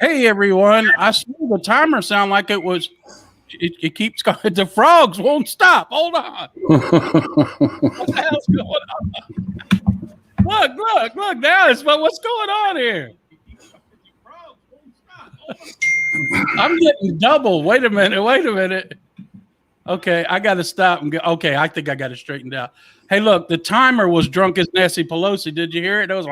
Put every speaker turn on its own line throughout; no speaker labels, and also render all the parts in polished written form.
Hey everyone! I swear the timer sound like it was. It keeps going. The frogs won't stop. Hold on. What the hell's going on? Look! Now it's what's going on here? I'm getting double. Wait a minute. Okay, I got to stop and go. Okay, I think I got it straightened out. Hey, look, the timer was drunk as Nancy Pelosi. Did you hear it? It was.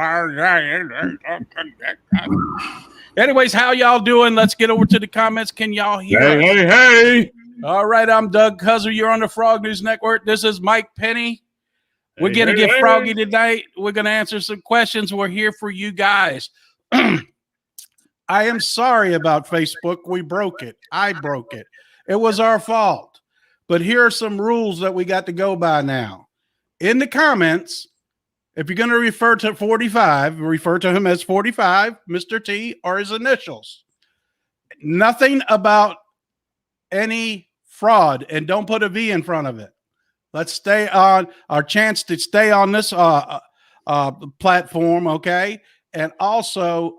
Anyways, how y'all doing? Let's get over to the comments. Can y'all hear us?
Hey.
All right, I'm Doug Cuzzer. You're on the Frog News Network. This is Mike Penny. We're going to get froggy tonight. We're going to answer some questions. We're here for you guys. I am sorry about Facebook. We broke it. I broke it. It was our fault. But here are some rules that we got to go by now. In the comments, if you're going to refer to 45, refer to him as 45, Mr. T, or his initials. Nothing about any fraud, and don't put a V in front of it. Let's stay on our chance to stay on this platform, okay? And also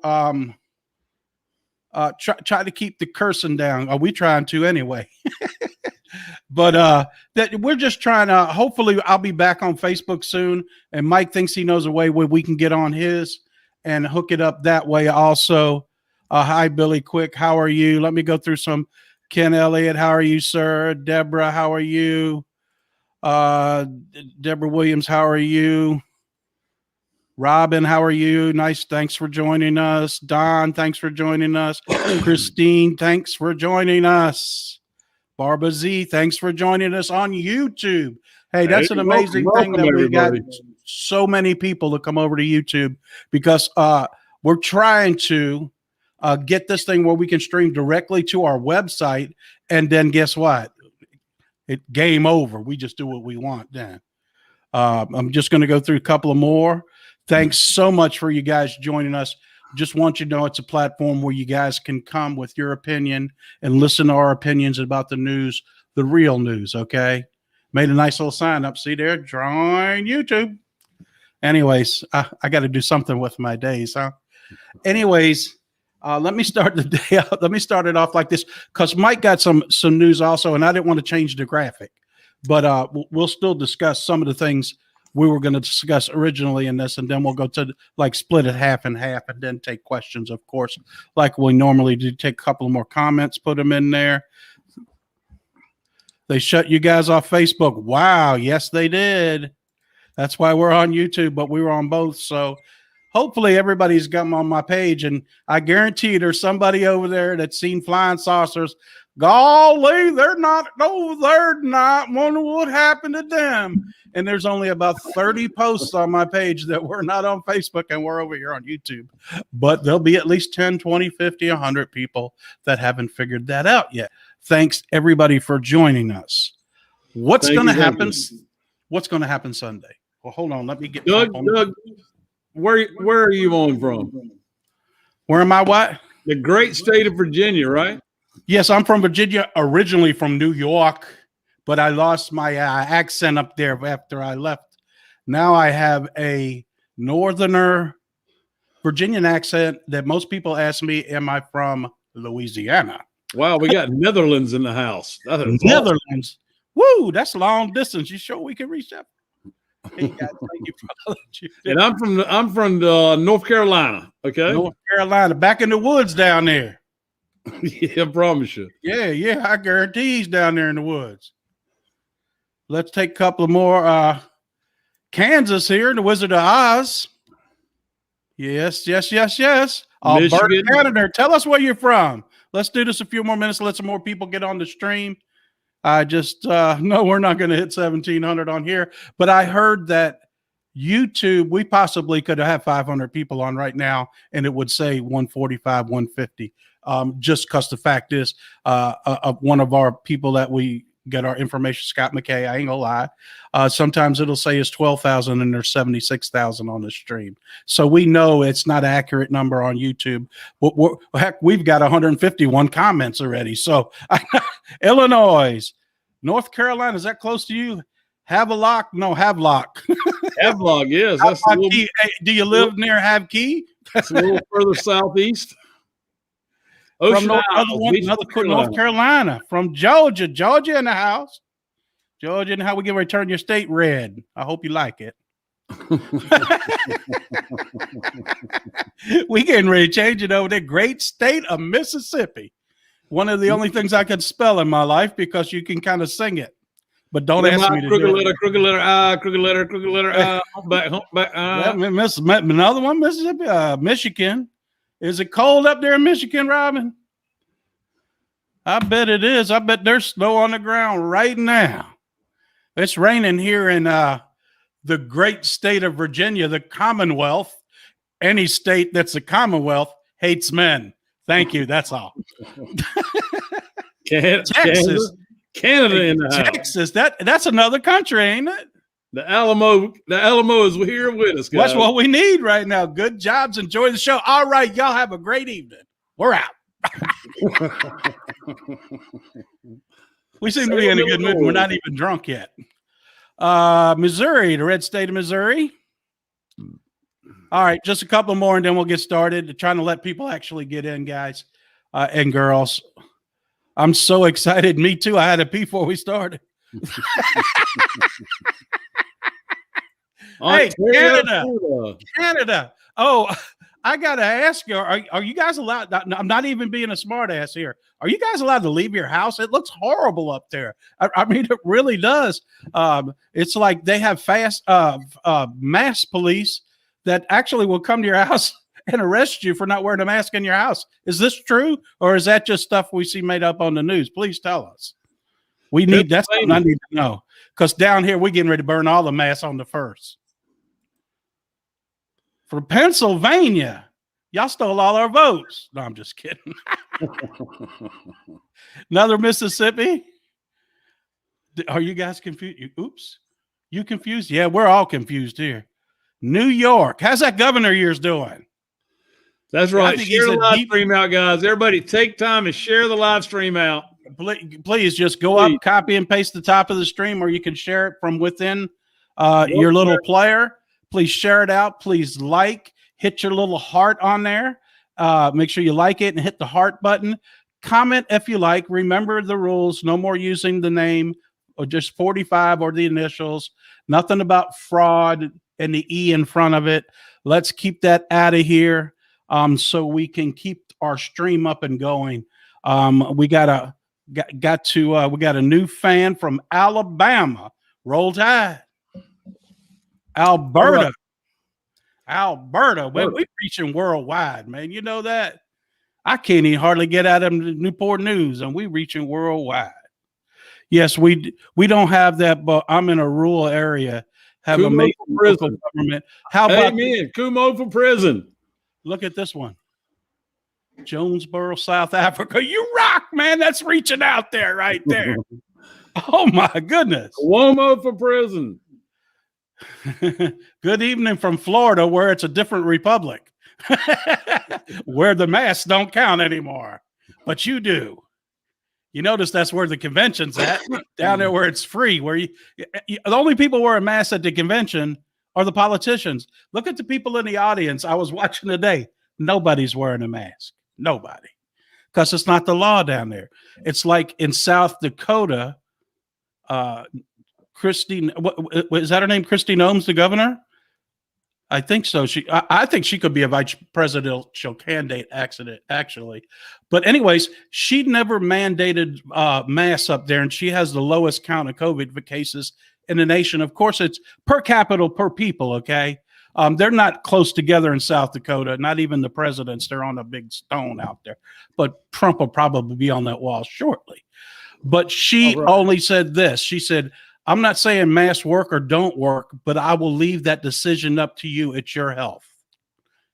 try to keep the cursing down. Are we trying to anyway? But that we're just trying to, hopefully I'll be back on Facebook soon. And Mike thinks he knows a way where we can get on his and hook it up that way also. Hi, Billy Quick. How are you? Let me go through some. Ken Elliott, how are you, sir? Deborah, how are you? Deborah Williams, how are you? Robin, how are you? Nice. Thanks for joining us. Don, thanks for joining us. Christine, thanks for joining us. Barbara Z, thanks for joining us on YouTube. Hey, that's an amazing thing that we got so many people to come over to YouTube because we're trying to get this thing where we can stream directly to our website. And then guess what? Game over. We just do what we want then. I'm just going to go through a couple of more. Thanks so much for you guys joining us. Just want you to know it's a platform where you guys can come with your opinion and listen to our opinions about the news, the real news, okay? Made a nice little sign up. See there? Join YouTube. Anyways, I got to do something with my days, huh? Anyways, let me start the day out. Let me start it off like this because Mike got some news also, and I didn't want to change the graphic. But we'll still discuss some of the things we were going to discuss originally in this, and then we'll go to like split it half and half and then take questions, of course, like we normally do. Take a couple more comments, put them in there. They shut you guys off Facebook. Wow. Yes, they did. That's why we're on YouTube, but we were on both. So hopefully everybody's come on my page, and I guarantee there's somebody over there that's seen flying saucers. Golly, they're not. No, they're not. Wonder what happened to them. And there's only about 30 posts on my page that we're not on Facebook and we're over here on YouTube. But there'll be at least 10, 20, 50, 100 people that haven't figured that out yet. Thanks, everybody, for joining us. What's going to happen? What's going to happen Sunday? Well, hold on. Let me get
Doug, where are you on from?
Where am I? What?
The great state of Virginia, right?
Yes, I'm from Virginia, originally from New York, but I lost my accent up there after I left. Now I have a northerner Virginian accent that most people ask me, am I from Louisiana?
Wow, we got Netherlands in the house.
Netherlands. Awesome. Woo, that's long distance. You sure we can reach that? Hey guys, thank you for
and I'm from North Carolina. Okay.
North Carolina, back in the woods down there.
Yeah, I promise you.
Yeah, I guarantee he's down there in the woods. Let's take a couple of more. Kansas here, the Wizard of Oz. Yes. Bert Canada, tell us where you're from. Let's do this a few more minutes. Let some more people get on the stream. I just no, we're not going to hit 1,700 on here. But I heard that YouTube, we possibly could have 500 people on right now, and it would say 145, 150. Just because the fact is, one of our people that we get our information, Scott McKay, I ain't gonna lie, sometimes it'll say it's 12,000 and there's 76,000 on the stream. So we know it's not an accurate number on YouTube. But heck, we've got 151 comments already. So Illinois, North Carolina, is that close to you? Havelock? No, Havelock.
Havelock, yes.
That's do you live near Havkey?
It's a little further southeast. Ocean
from
Isles, Beach,
North Carolina, from Georgia. Georgia in the house. Georgia, and how we get ready to turn your state red. I hope you like it. We getting ready to change it over there. Great state of Mississippi. One of the only things I could spell in my life because you can kind of sing it. But don't ask me to
crooked
do
letter,
it.
crooked letter I, crooked letter I, humpback
Another one, Mississippi, Michigan. Is it cold up there in Michigan, Robin? I bet it is. I bet there's snow on the ground right now. It's raining here in the great state of Virginia, the Commonwealth. Any state that's a Commonwealth hates men. Thank you. That's all.
Texas. Canada in the house.
Texas. That's another country, ain't it?
The Alamo is here with us, guys.
That's what we need right now. Good jobs. Enjoy the show. All right, y'all have a great evening. We're out. We seem to be in a good mood. We're not even drunk yet. Missouri, the red state of Missouri. All right, just a couple more and then we'll get started. Trying to let people actually get in, guys and girls. I'm so excited. Me too. I had to pee before we started. Hey, Canada. Oh, I got to ask you, are you guys allowed? I'm not even being a smart ass here. Are you guys allowed to leave your house? It looks horrible up there. I mean, it really does. It's like they have fast mass police that actually will come to your house and arrest you for not wearing a mask in your house. Is this true? Or is that just stuff we see made up on the news? Please tell us. That's something I need to know. Because down here, we're getting ready to burn all the masks on the first. For Pennsylvania, y'all stole all our votes. No, I'm just kidding. Another Mississippi. Are you guys confused? Oops. You confused? Yeah, we're all confused here. New York. How's that governor of yours doing?
That's right. Share the live stream out, guys. Everybody take time and share the live stream out.
Please just go up, copy and paste the top of the stream, or you can share it from within your little player. Please share it out. Please hit your little heart on there. Make sure you like it and hit the heart button. Comment if you like. Remember the rules. No more using the name or just 45 or the initials. Nothing about fraud and the E in front of it. Let's keep that out of here so we can keep our stream up and going. We got a new fan from Alabama. Roll Tide. Alberta. We're reaching worldwide, man. You know that? I can't even hardly get out of Newport News, and we reaching worldwide. Yes, we don't have that, but I'm in a rural area. Have a major prison government. How about
Kumo for prison?
Look at this one. Jonesboro, South Africa. You rock, man. That's reaching out there right there. Oh, my goodness.
Cuomo for prison.
Good evening from Florida, where it's a different republic, where the masks don't count anymore, but you do. You notice that's where the convention's at, down there where it's free, where the only people wearing masks at the convention are the politicians. Look at the people in the audience. I was watching today. Nobody's wearing a mask. Nobody. Because it's not the law down there. It's like in South Dakota, Christine, is that her name? Christine Ohms, the governor? I think so. I think she could be a vice presidential candidate, actually. But anyways, she never mandated masks up there, and she has the lowest count of COVID cases in the nation. Of course, it's per capita per people, okay? They're not close together in South Dakota, not even the presidents. They're on a big stone out there. But Trump will probably be on that wall shortly. But she only said this. She said, I'm not saying masks work or don't work, but I will leave that decision up to you. It's your health.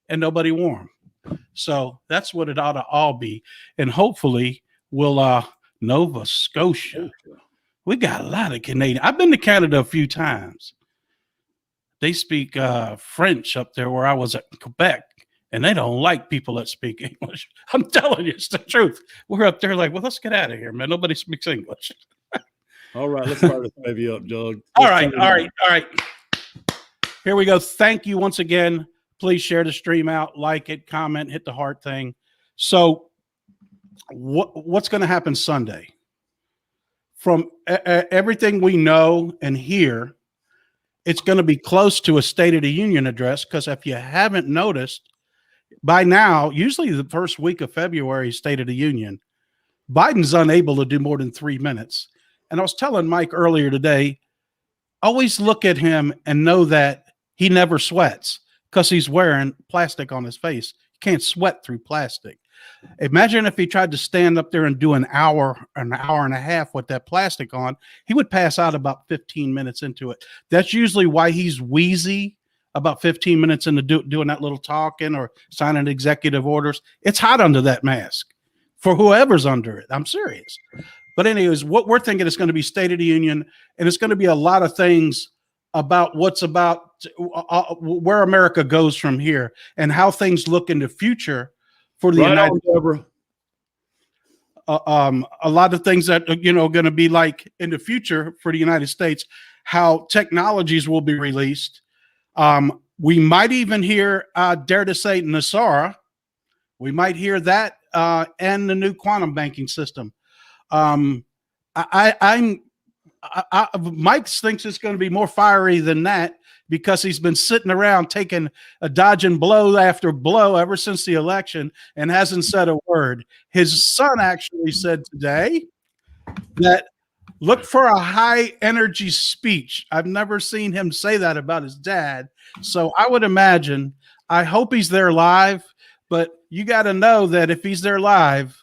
And nobody wore them. So that's what it ought to all be. And hopefully we'll Nova Scotia. We got a lot of Canadian. I've been to Canada a few times. They speak French up there where I was at Quebec, and they don't like people that speak English. I'm telling you, it's the truth. We're up there like, well, let's get out of here, man. Nobody speaks English.
All right, let's start this baby up, Doug.
All right. Here we go. Thank you once again. Please share the stream out, like it, comment, hit the heart thing. So what's going to happen Sunday? From everything we know and hear, it's going to be close to a State of the Union address, because if you haven't noticed, by now, usually the first week of February, State of the Union, Biden's unable to do more than 3 minutes. And I was telling Mike earlier today, always look at him and know that he never sweats because he's wearing plastic on his face. You can't sweat through plastic. Imagine if he tried to stand up there and do an hour and a half with that plastic on, he would pass out about 15 minutes into it. That's usually why he's wheezy about 15 minutes into doing that little talking or signing executive orders. It's hot under that mask for whoever's under it. I'm serious. But anyways, what we're thinking is going to be State of the Union, and it's going to be a lot of things about where America goes from here and how things look in the future for the United States. A lot of things that, going to be like in the future for the United States, how technologies will be released. We might even hear, dare to say, NESARA. We might hear that and the new quantum banking system. Mike thinks it's going to be more fiery than that because he's been sitting around taking a dodging blow after blow ever since the election and hasn't said a word. His son actually said today that look for a high energy speech. I've never seen him say that about his dad. So I would imagine, I hope he's there live, but you got to know that if he's there live,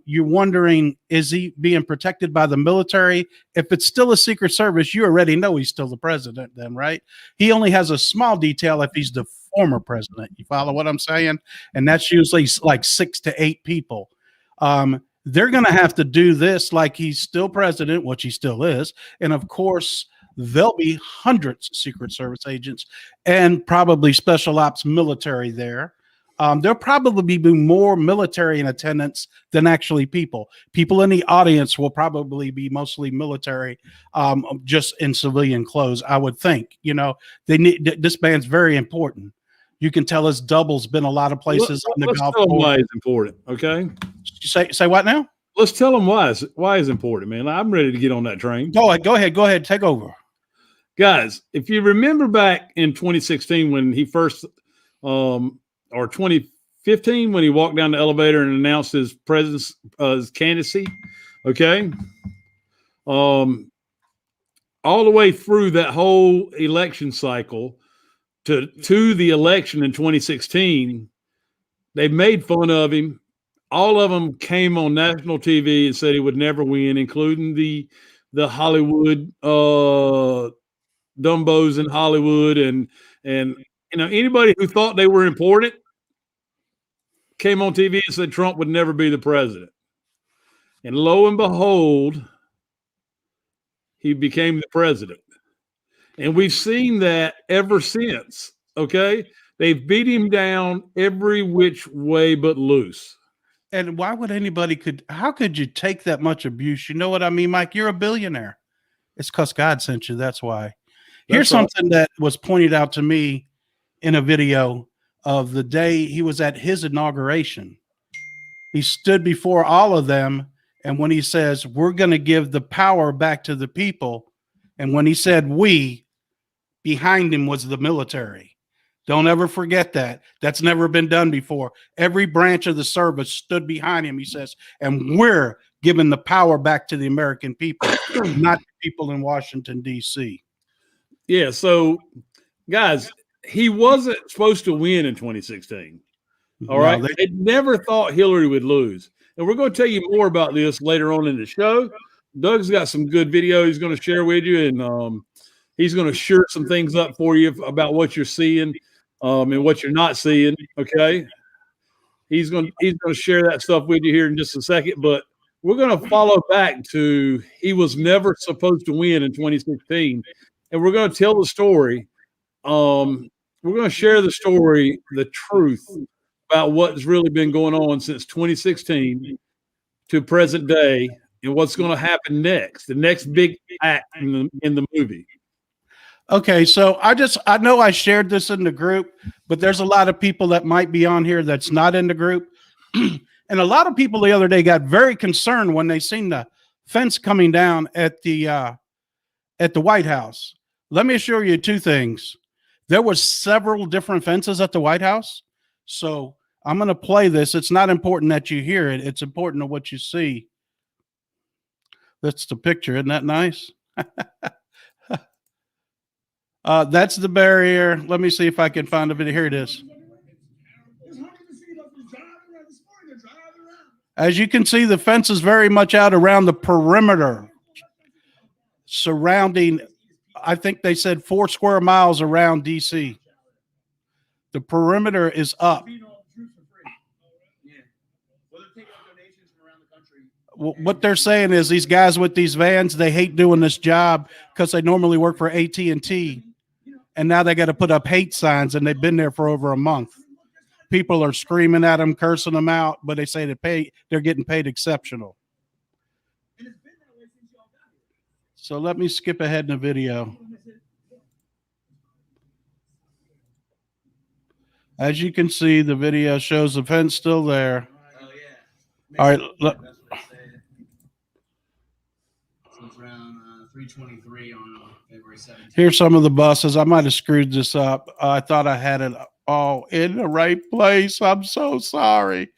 you're wondering, is he being protected by the military? If it's still a Secret Service, you already know he's still the president then, right? He only has a small detail if he's the former president. You follow what I'm saying? And that's usually like 6 to 8 people. They're going to have to do this like he's still president, which he still is. And of course, there'll be hundreds of Secret Service agents and probably special ops military there. There'll probably be more military in attendance than actually people. People in the audience will probably be mostly military, just in civilian clothes, I would think. They need this band's very important. You can tell his double's been a lot of places on the golf course.
Why it's important, okay?
Say what now?
Let's tell them why it's important, man. I'm ready to get on that train.
Go ahead, take over.
Guys, if you remember back in 2016 when he first or 2015 when he walked down the elevator and announced his his candidacy, okay? All the way through that whole election cycle to the election in 2016, they made fun of him. All of them came on national TV and said he would never win, including the Hollywood Dumbos in Hollywood and anybody who thought they were important came on TV and said Trump would never be the president. And lo and behold, he became the president. And we've seen that ever since, okay? They've beat him down every which way but loose.
And why would how could you take that much abuse? You know what I mean, Mike? You're a billionaire. It's because God sent you. That's why. Here's something that was pointed out to me in a video of the day he was at his inauguration. He stood before all of them, and when he says, we're going to give the power back to the people, and when he said we, behind him was the military. Don't ever forget that. That's never been done before. Every branch of the service stood behind him, he says, and we're giving the power back to the American people, not the people in Washington, D.C.
Yeah, so, guys, he wasn't supposed to win in 2016. All right. They never thought Hillary would lose. And we're going to tell you more about this later on in the show. Doug's got some good video he's going to share with you, and he's going to share some things up for you about what you're seeing and what you're not seeing. Okay. He's going to share that stuff with you here in just a second, but we're going to follow back to he was never supposed to win in 2016. And we're going to tell the story. We're going to share the story, the truth about what's really been going on since 2016 to present day and what's going to happen next, the next big act in the movie.
Okay, so I know I shared this in the group, but there's a lot of people that might be on here that's not in the group. And a lot of people the other day got very concerned when they seen the fence coming down at the White House. Let me assure you two things. There was several different fences at the White House. So I'm going to play this. It's not important that you hear it. It's important to what you see. That's the picture. Isn't that nice? That's the barrier. Let me see if I can find a video. Here it is. As you can see, the fence is very much out around the perimeter surrounding, I think they said 4 square miles around DC. The perimeter is up. What they're saying is these guys with these vans, they hate doing this job because they normally work for AT&T, and now they got to put up hate signs, and they've been there for over a month. People are screaming at them, cursing them out, but they say they're getting paid exceptional. So let me skip ahead in the video. As you can see, the video shows the fence still there. All right. Look.
It's around 3:23 on February 17th.
Here's some of the buses. I might have screwed this up. I thought I had it all in the right place. I'm so sorry.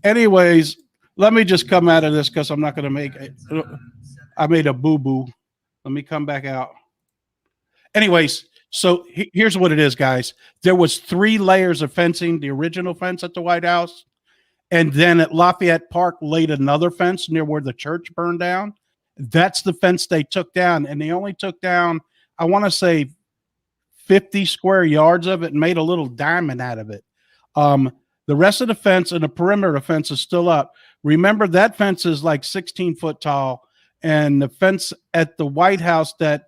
Anyways, let me just come out of this because I'm not going to make it. I made a boo-boo. Let me come back out. Anyways, so here's what it is, guys. There was 3 layers of fencing, the original fence at the White House. And then at Lafayette Park laid another fence near where the church burned down. That's the fence they took down. And they only took down, I want to say, 50 square yards of it and made a little diamond out of it. The rest of the fence and the perimeter fence is still up. Remember, that fence is like 16 foot tall. And the fence at the White House, that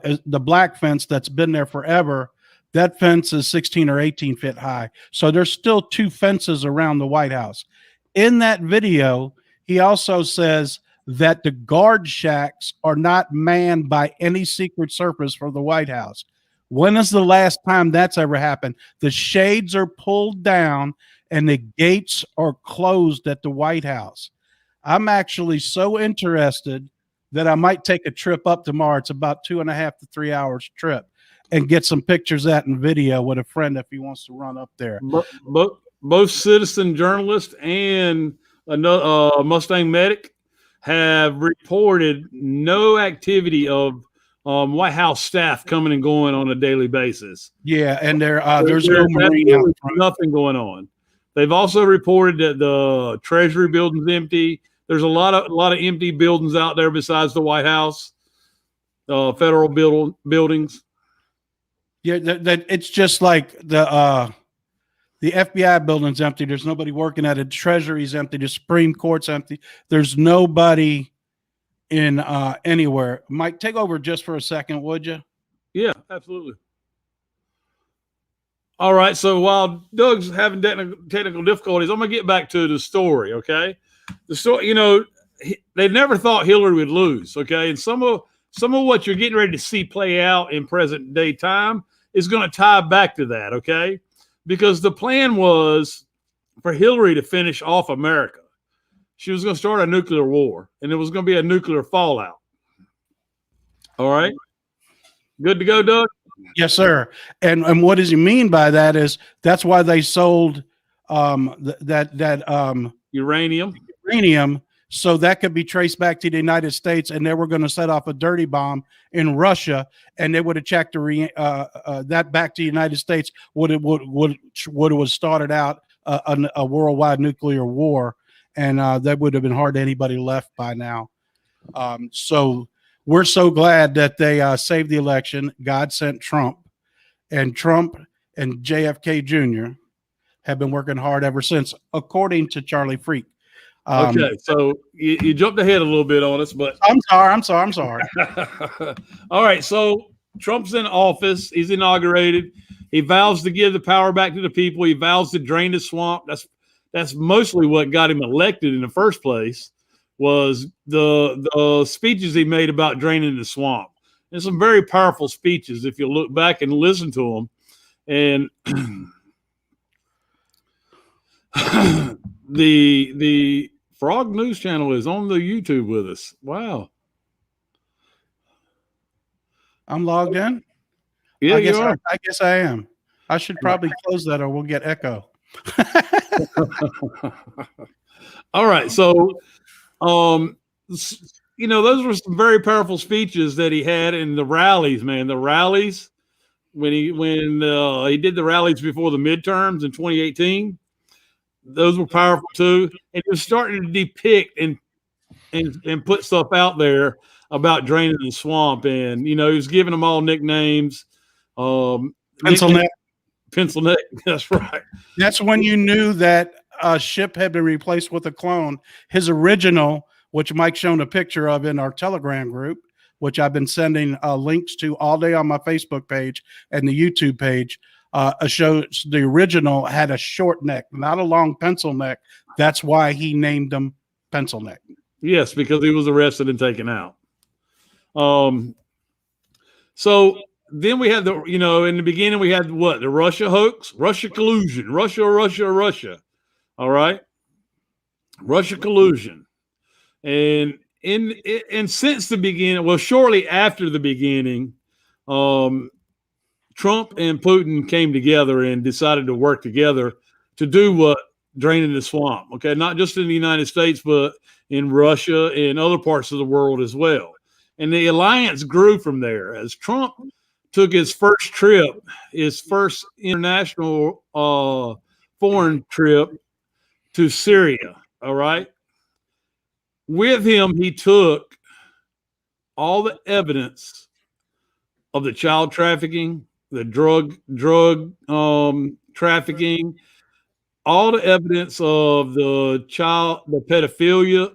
is the black fence that's been there forever, that fence is 16 or 18 feet high. So there's still 2 fences around the White House. In that video, he also says that the guard shacks are not manned by any Secret Service for the White House. When is the last time that's ever happened? The shades are pulled down and the gates are closed at the White House. I'm actually so interested that I might take a trip up tomorrow. It's about 2.5 to 3 hours trip, and get some pictures of that in video with a friend if he wants to run up there.
Both Citizen Journalist and Mustang Medic have reported no activity of White House staff coming and going on a daily basis.
Yeah, and there's no Marine out front.
Nothing going on. They've also reported that the Treasury building's empty. There's a lot of empty buildings out there besides the White House, federal buildings.
Yeah, that it's just like the FBI building's empty. There's nobody working at it. Treasury's empty. The Supreme Court's empty. There's nobody in anywhere. Mike, take over just for a second, would you?
Yeah, absolutely. All right. So while Doug's having technical difficulties, I'm gonna get back to the story. Okay, the story. They never thought Hillary would lose. Okay, and some of what you're getting ready to see play out in present day time is going to tie back to that. Okay, because the plan was for Hillary to finish off America. She was going to start a nuclear war, and it was going to be a nuclear fallout. All right, good to go, Doug.
Yes, sir. And what does he mean by that is that's why they sold uranium, so that could be traced back to the United States, and they were going to set off a dirty bomb in Russia, and they would have checked that back to the United States. Would have started out a worldwide nuclear war, and that would have been hard to anybody left by now. So we're so glad that they saved the election. God sent Trump, and JFK Jr. have been working hard ever since, according to Charlie Freak.
Okay, so you jumped ahead a little bit on us, but
I'm sorry.
All right, so Trump's in office. He's inaugurated. He vows to give the power back to the people. He vows to drain the swamp. That's mostly what got him elected in the first place, was the speeches he made about draining the swamp. And some very powerful speeches if you look back and listen to them. And The Frog News Channel is on the YouTube with us. Wow.
I'm logged in.
Yeah,
I guess
you are.
I guess I am. I should probably close that or we'll get echo.
All right. So, those were some very powerful speeches that he had in the rallies, man. The rallies when he did the rallies before the midterms in 2018, those were powerful too. And he was starting to depict and put stuff out there about draining the swamp, and he was giving them all nicknames.
Pencil neck.
Pencil neck. That's right.
That's when you knew that a ship had been replaced with a clone. His original, which Mike's shown a picture of in our Telegram group, which I've been sending links to all day on my Facebook page and the YouTube page, shows the original had a short neck, not a long pencil neck. That's why he named him Pencil Neck.
Yes, because he was arrested and taken out. So then we had in the beginning we had what? The Russia hoax, Russia collusion, Russia. All right. Russia collusion. And since the beginning, well, shortly after the beginning, Trump and Putin came together and decided to work together to do what? Draining the swamp. Okay. Not just in the United States, but in Russia and other parts of the world as well. And the alliance grew from there as Trump took his first international foreign trip to Syria. All right. With him, he took all the evidence of the child trafficking, the drug trafficking, all the evidence of the pedophilia,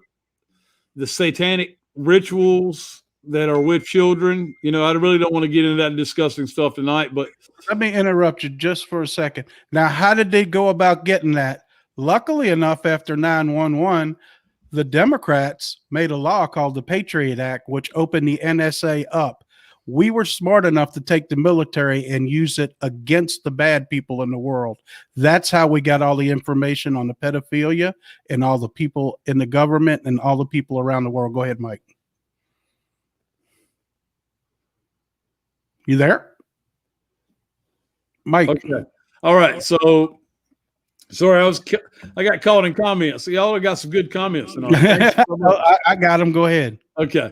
the satanic rituals that are with children. I really don't want to get into that disgusting stuff tonight, but
let me interrupt you just for a second. Now, how did they go about getting that? Luckily enough, after 9/11, the Democrats made a law called the Patriot Act, which opened the NSA up. We were smart enough to take the military and use it against the bad people in the world. That's how we got all the information on the pedophilia and all the people in the government and all the people around the world. Go ahead, Mike. You there? Mike.
Okay. All right. So sorry, I got caught in comments. See, y'all got some good comments tonight.
I got them. Go ahead.
Okay.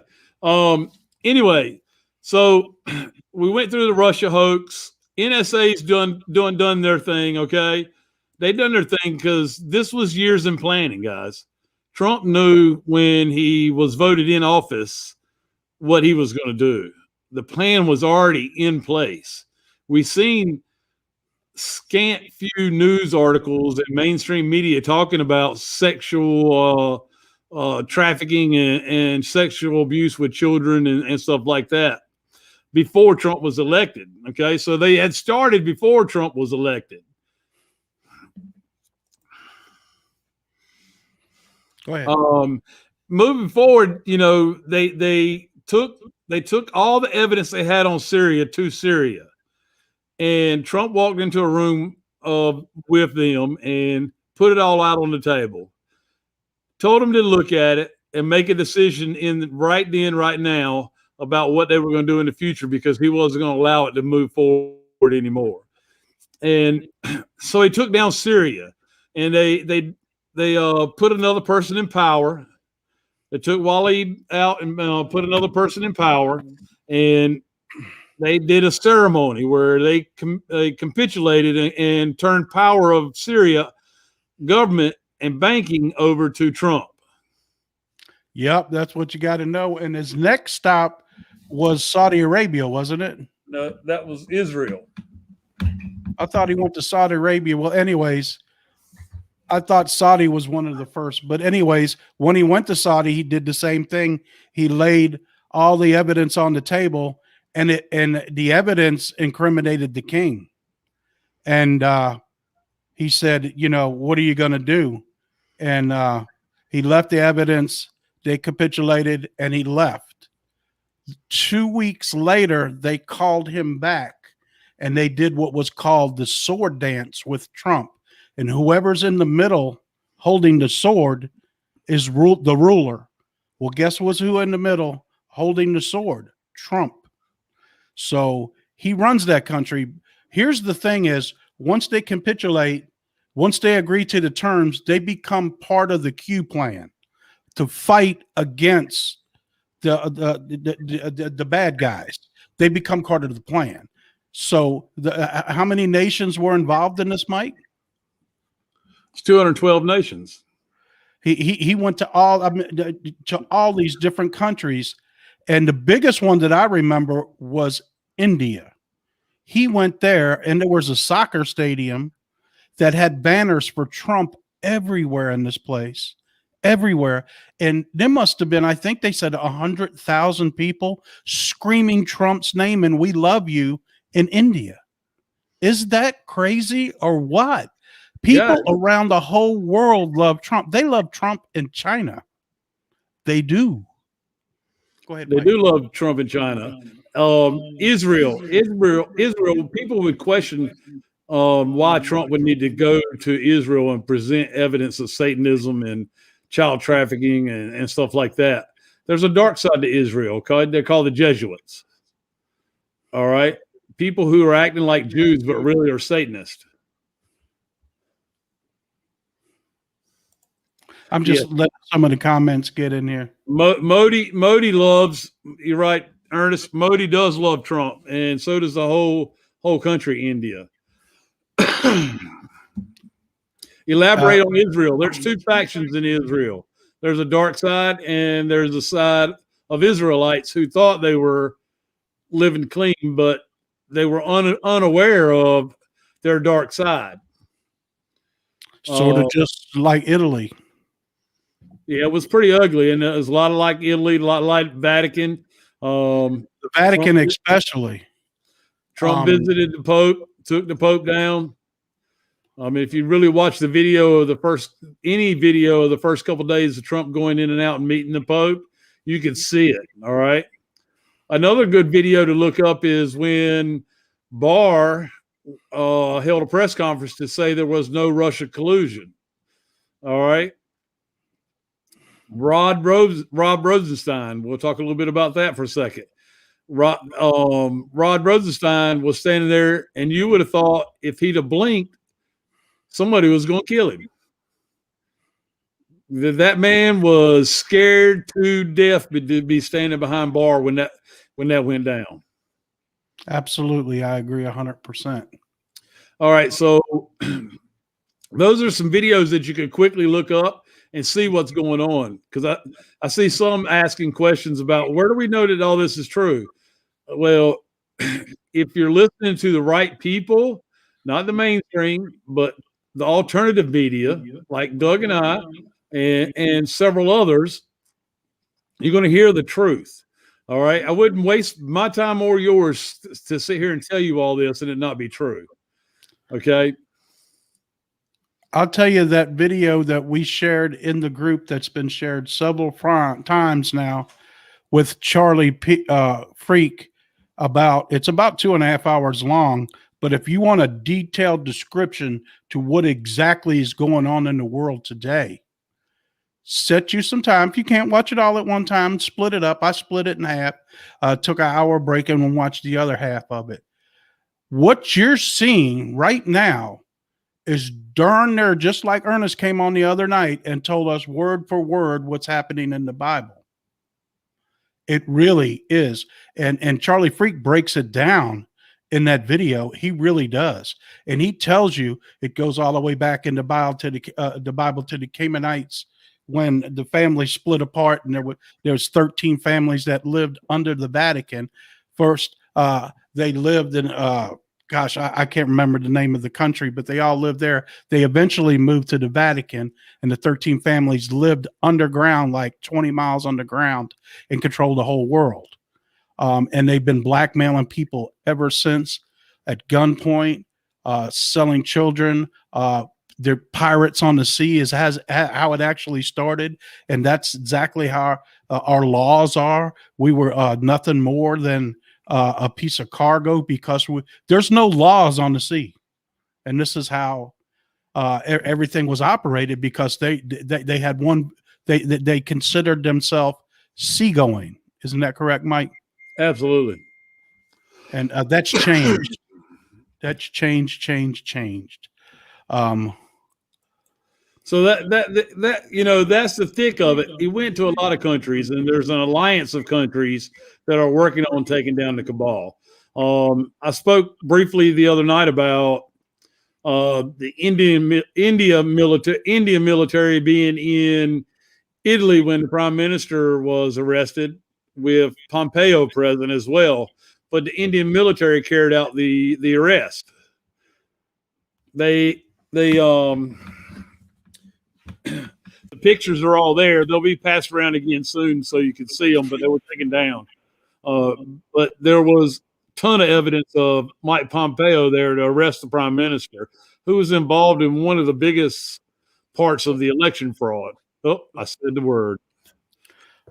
Anyway, so we went through the Russia hoax. NSA's done their thing. Okay. They done their thing because this was years in planning, guys. Trump knew when he was voted in office what he was going to do. The plan was already in place. We've seen scant few news articles and mainstream media talking about sexual trafficking and sexual abuse with children and stuff like that before Trump was elected. Okay, so they had started before Trump was elected.
Go ahead.
Moving forward, they took all the evidence they had on Syria to Syria. And Trump walked into a room with them and put it all out on the table. Told them to look at it and make a decision right now about what they were going to do in the future because he wasn't going to allow it to move forward anymore. And so he took down Syria, and they put another person in power. They took Wally out and put another person in power, and they did a ceremony where they capitulated and turned power of Syria government and banking over to Trump.
Yep, that's what you got to know. And his next stop was Saudi Arabia, wasn't it?
No, that was Israel.
I thought he went to Saudi Arabia. Well, anyways, I thought Saudi was one of the first. But anyways, when he went to Saudi, he did the same thing. He laid all the evidence on the table, and the evidence incriminated the king. And he said, what are you going to do? And he left the evidence. They capitulated, and he left. 2 weeks later, they called him back, and they did what was called the sword dance with Trump. And whoever's in the middle holding the sword is the ruler. Well, guess what's who in the middle holding the sword? Trump. So he runs that country. Here's the thing is, once they capitulate, once they agree to the terms, they become part of the Q plan to fight against the bad guys. They become part of the plan. So how many nations were involved in this, Mike?
It's 212 nations.
He went to all these different countries, and the biggest one that I remember was India. He went there, and there was a soccer stadium that had banners for Trump everywhere in this place, everywhere. And there must have been, I think they said 100,000 people screaming Trump's name and "We love you" in India. Is that crazy or what? People around the whole world love Trump. They love Trump in China. They do. Go ahead.
They do love Trump in China. Israel. People would question why Trump would need to go to Israel and present evidence of Satanism and child trafficking and stuff like that. There's a dark side to Israel. Okay? They're called the Jesuits. All right. People who are acting like Jews but really are Satanists.
I'm just letting some of the comments get in here.
Modi loves, you're right, Ernest. Modi does love Trump, and so does the whole country, India. Elaborate on Israel. There's two factions in Israel. There's a dark side, and there's a side of Israelites who thought they were living clean, but they were unaware of their dark side.
Sort of just like Italy.
Yeah, it was pretty ugly, and it was a lot of like Italy, a lot like Vatican.
The Vatican, Trump, especially.
Trump visited the Pope, took the Pope down. I mean, if you really watch the video of any video of the first couple of days of Trump going in and out and meeting the Pope, you can see it. All right. Another good video to look up is when Barr held a press conference to say there was no Russia collusion. All right. Rob Rosenstein. We'll talk a little bit about that for a second. Rod Rosenstein was standing there, and you would have thought if he'd have blinked, somebody was going to kill him. That man was scared to death to be standing behind Barr when that went down.
Absolutely, I agree 100%.
All right, so those are some videos that you can quickly look up and see what's going on, because I see some asking questions about where do we know that all this is true? Well, if you're listening to the right people, not the mainstream, but the alternative media, like Doug and I and several others, you're going to hear the truth. All right. I wouldn't waste my time or yours to sit here and tell you all this and it not be true. Okay.
I'll tell you that video that we shared in the group that's been shared several times now with Charlie Freak it's about 2.5 hours long. But if you want a detailed description to what exactly is going on in the world today, set you some time. If you can't watch it all at one time, split it up. I split it in half, took an hour break and watched the other half of it. What you're seeing right now is darn near just like Ernest came on the other night and told us word for word what's happening in the Bible. It really is. And Charlie Freak breaks it down in that video. He really does. And he tells you it goes all the way back in the Bible to the Canaanites, when the family split apart, and there was 13 families that lived under the Vatican. First, they lived in I can't remember the name of the country, but they all lived there. They eventually moved to the Vatican, and the 13 families lived underground, like 20 miles underground, and controlled the whole world. And they've been blackmailing people ever since, at gunpoint, selling children. They're pirates on the sea is how it actually started. And that's exactly how our laws are. We were nothing more than a piece of cargo, because there's no laws on the sea. And this is how everything was operated because they had one. They considered themselves seagoing. Isn't that correct, Mike?
Absolutely.
And that's changed. That's changed.
So that you know, that's the thick of it. He went to a lot of countries, and there's an alliance of countries that are working on taking down the cabal. I spoke briefly the other night about the India military being in Italy when the prime minister was arrested, with Pompeo present as well. But the Indian military carried out the arrest. The pictures are all there. They'll be passed around again soon so you can see them, but they were taken down. But there was a ton of evidence of Mike Pompeo there to arrest the prime minister, who was involved in one of the biggest parts of the election fraud. Oh, I said the word.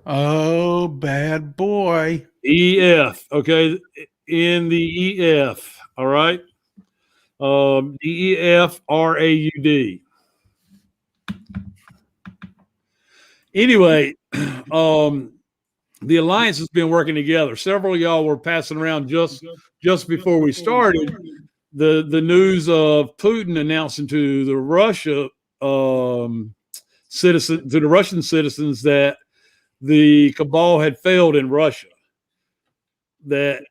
Oh, bad boy.
EF. Okay. In the EF. All right. EFRAUD. Anyway, the alliance has been working together. Several of y'all were passing around just before we started the news of Putin announcing to the Russian citizens that the cabal had failed in Russia, that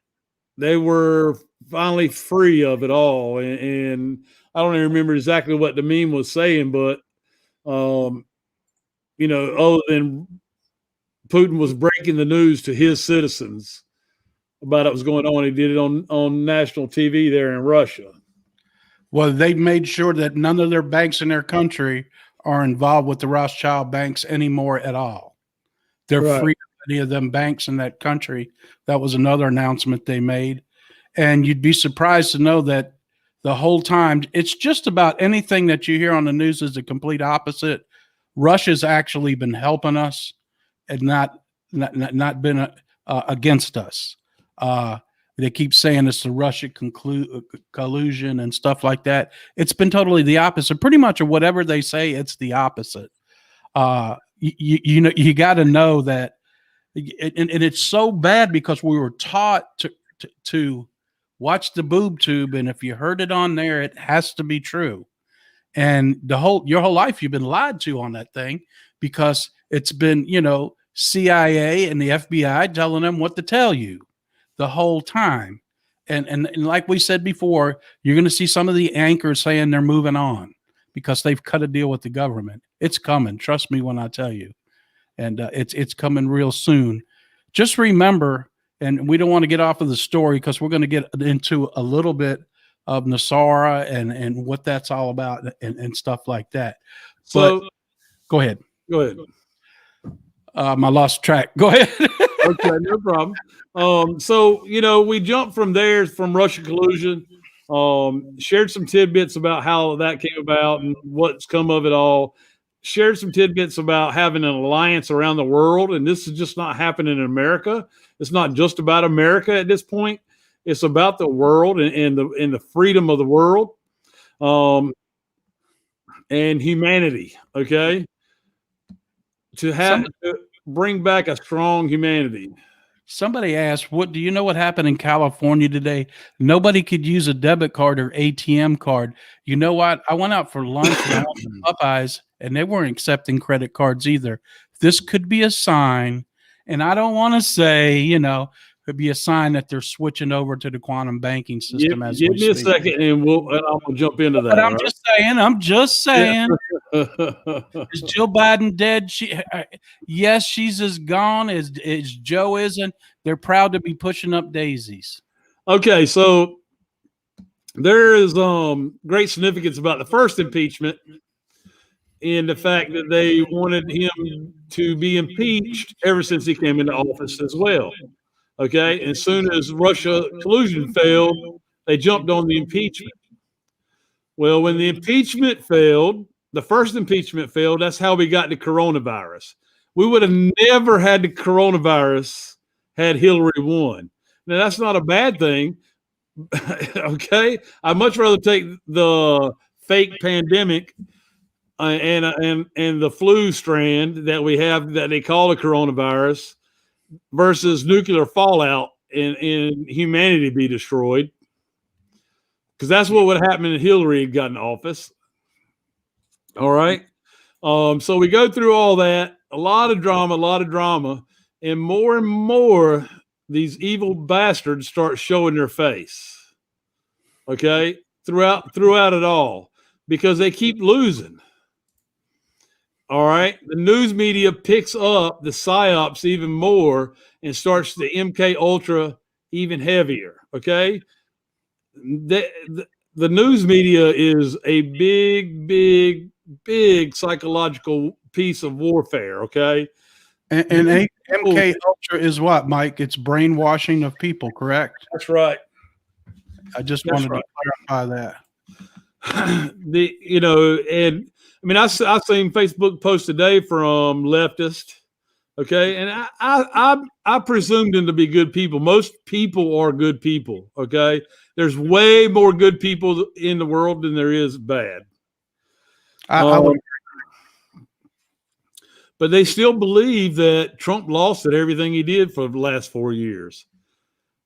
they were finally free of it all. And I don't even remember exactly what the meme was saying, but you know, other than Putin was breaking the news to his citizens about what was going on, he did it on national TV there in Russia.
Well, they made sure that none of their banks in their country are involved with the Rothschild banks anymore at all. They're
Right.
free of any of them banks in that country. That was another announcement they made. And you'd be surprised to know that the whole time, it's just about anything that you hear on the news is the complete opposite. Russia's actually been helping us and not been against us. They keep saying it's the Russia collusion and stuff like that. It's been totally the opposite. Pretty much of whatever they say, it's the opposite. You know, you got to know that, and it's so bad because we were taught to watch the boob tube, and if you heard it on there, it has to be true. And your whole life you've been lied to on that thing because it's been, you know, CIA and the FBI telling them what to tell you the whole time. And like we said before, you're going to see some of the anchors saying they're moving on because they've cut a deal with the government. It's coming. Trust me when I tell you. And it's coming real soon. Just remember, and we don't want to get off of the story because we're going to get into a little bit of NESARA and what that's all about and stuff like that.
So
but go ahead.
Go ahead.
I lost track. Go ahead.
Okay, no problem. So, you know, we jumped from there, from Russia collusion, shared some tidbits about how that came about and what's come of it all, shared some tidbits about having an alliance around the world. And this is just not happening in America. It's not just about America at this point. It's about the world and the freedom of the world, and humanity. Okay. To bring back a strong humanity.
Somebody asked, "What do you know what happened in California today? Nobody could use a debit card or ATM card." You know what? I went out for lunch at Popeyes, and they weren't accepting credit cards either. This could be a sign, and I don't want to say, you know, could be a sign that they're switching over to the quantum banking system.
Give me a second, and I'm gonna jump into that.
But I'm just saying. Is Jill Biden dead? Yes, she's as gone as Joe isn't. They're proud to be pushing up daisies.
Okay, so there is great significance about the first impeachment in the fact that they wanted him to be impeached ever since he came into office as well. Okay, and as soon as Russia collusion failed, they jumped on the impeachment. Well, when the impeachment failed, the first impeachment failed, that's how we got the coronavirus. We would have never had the coronavirus had Hillary won. Now, that's not a bad thing. Okay, I'd much rather take the fake pandemic and the flu strand that we have that they call the coronavirus versus nuclear fallout and humanity be destroyed. Because that's what would happen if Hillary had gotten office. All right. So we go through all that, a lot of drama, and more these evil bastards start showing their face. Okay, throughout it all, because they keep losing. All right, the news media picks up the psyops even more and starts the MK Ultra even heavier. Okay, the news media is a big psychological piece of warfare. Okay,
And MK Ultra is what, Mike? It's brainwashing of people, correct?
that's right.
I just
That's
wanted
right.
to clarify that.
And I mean, I seen Facebook post today from leftist. Okay, and I presume them to be good people. Most people are good people. Okay, there's way more good people in the world than there is bad.
I would,
but they still believe that Trump lost at everything he did for the last 4 years.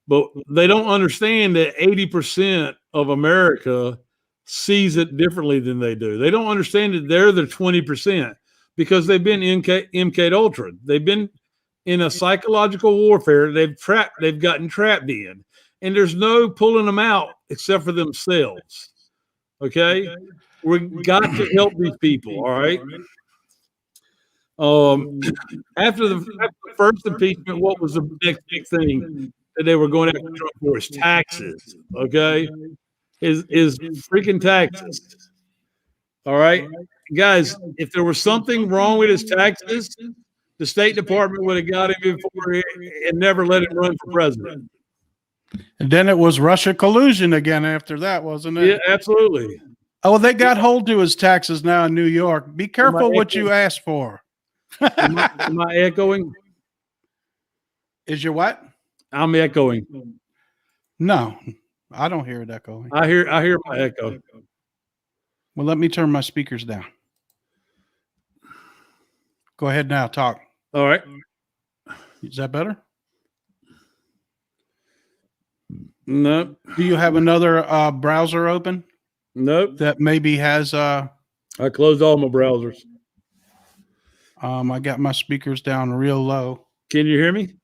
But they don't understand that 80% of America sees it differently than they do. They don't understand that they're the 20% because they've been MK Ultra. They've been in a psychological warfare. They've gotten trapped in, and there's no pulling them out except for themselves. Okay, we've got to help these people. All right. After the first impeachment, what was the next big thing that they were going after Trump for? Is taxes. Okay, is freaking taxes. All right, guys. If there was something wrong with his taxes, the State Department would have got him before and never let him run for president.
and then it was Russia collusion again after that, wasn't it?
Yeah, absolutely.
Oh, they got hold to his taxes now in New York. Be careful what you ask for.
Am I echoing?
Is your what?
I'm echoing.
No, I don't hear it echoing.
I hear my echo.
Well, let me turn my speakers down. Go ahead now, talk.
All right.
Is that better?
Nope.
Do you have another browser open
Nope.
that maybe has
I closed all my browsers.
I got my speakers down real low.
Can you hear me?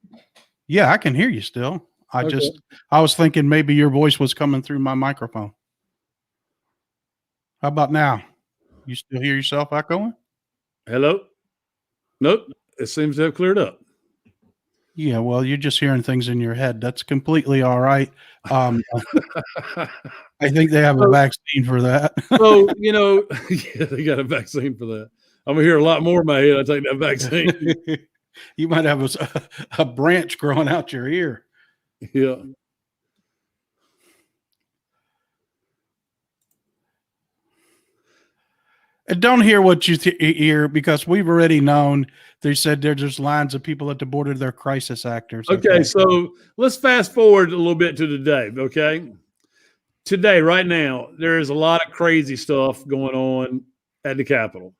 Yeah, I can hear you still.
Okay.
I was thinking maybe your voice was coming through my microphone. How about now? You still hear yourself echoing?
Hello? Nope. It seems to have cleared up.
Yeah, well, you're just hearing things in your head. That's completely all right. I think they have a vaccine for that.
So, yeah, they got a vaccine for that. I'm going to hear a lot more in my head. I take that vaccine.
You might have a branch growing out your ear.
Yeah.
And don't hear what you hear because we've already known. They said there's lines of people at the border. They're crisis actors.
Okay, so let's fast forward a little bit to today. Okay, today, right now, there is a lot of crazy stuff going on at the Capitol.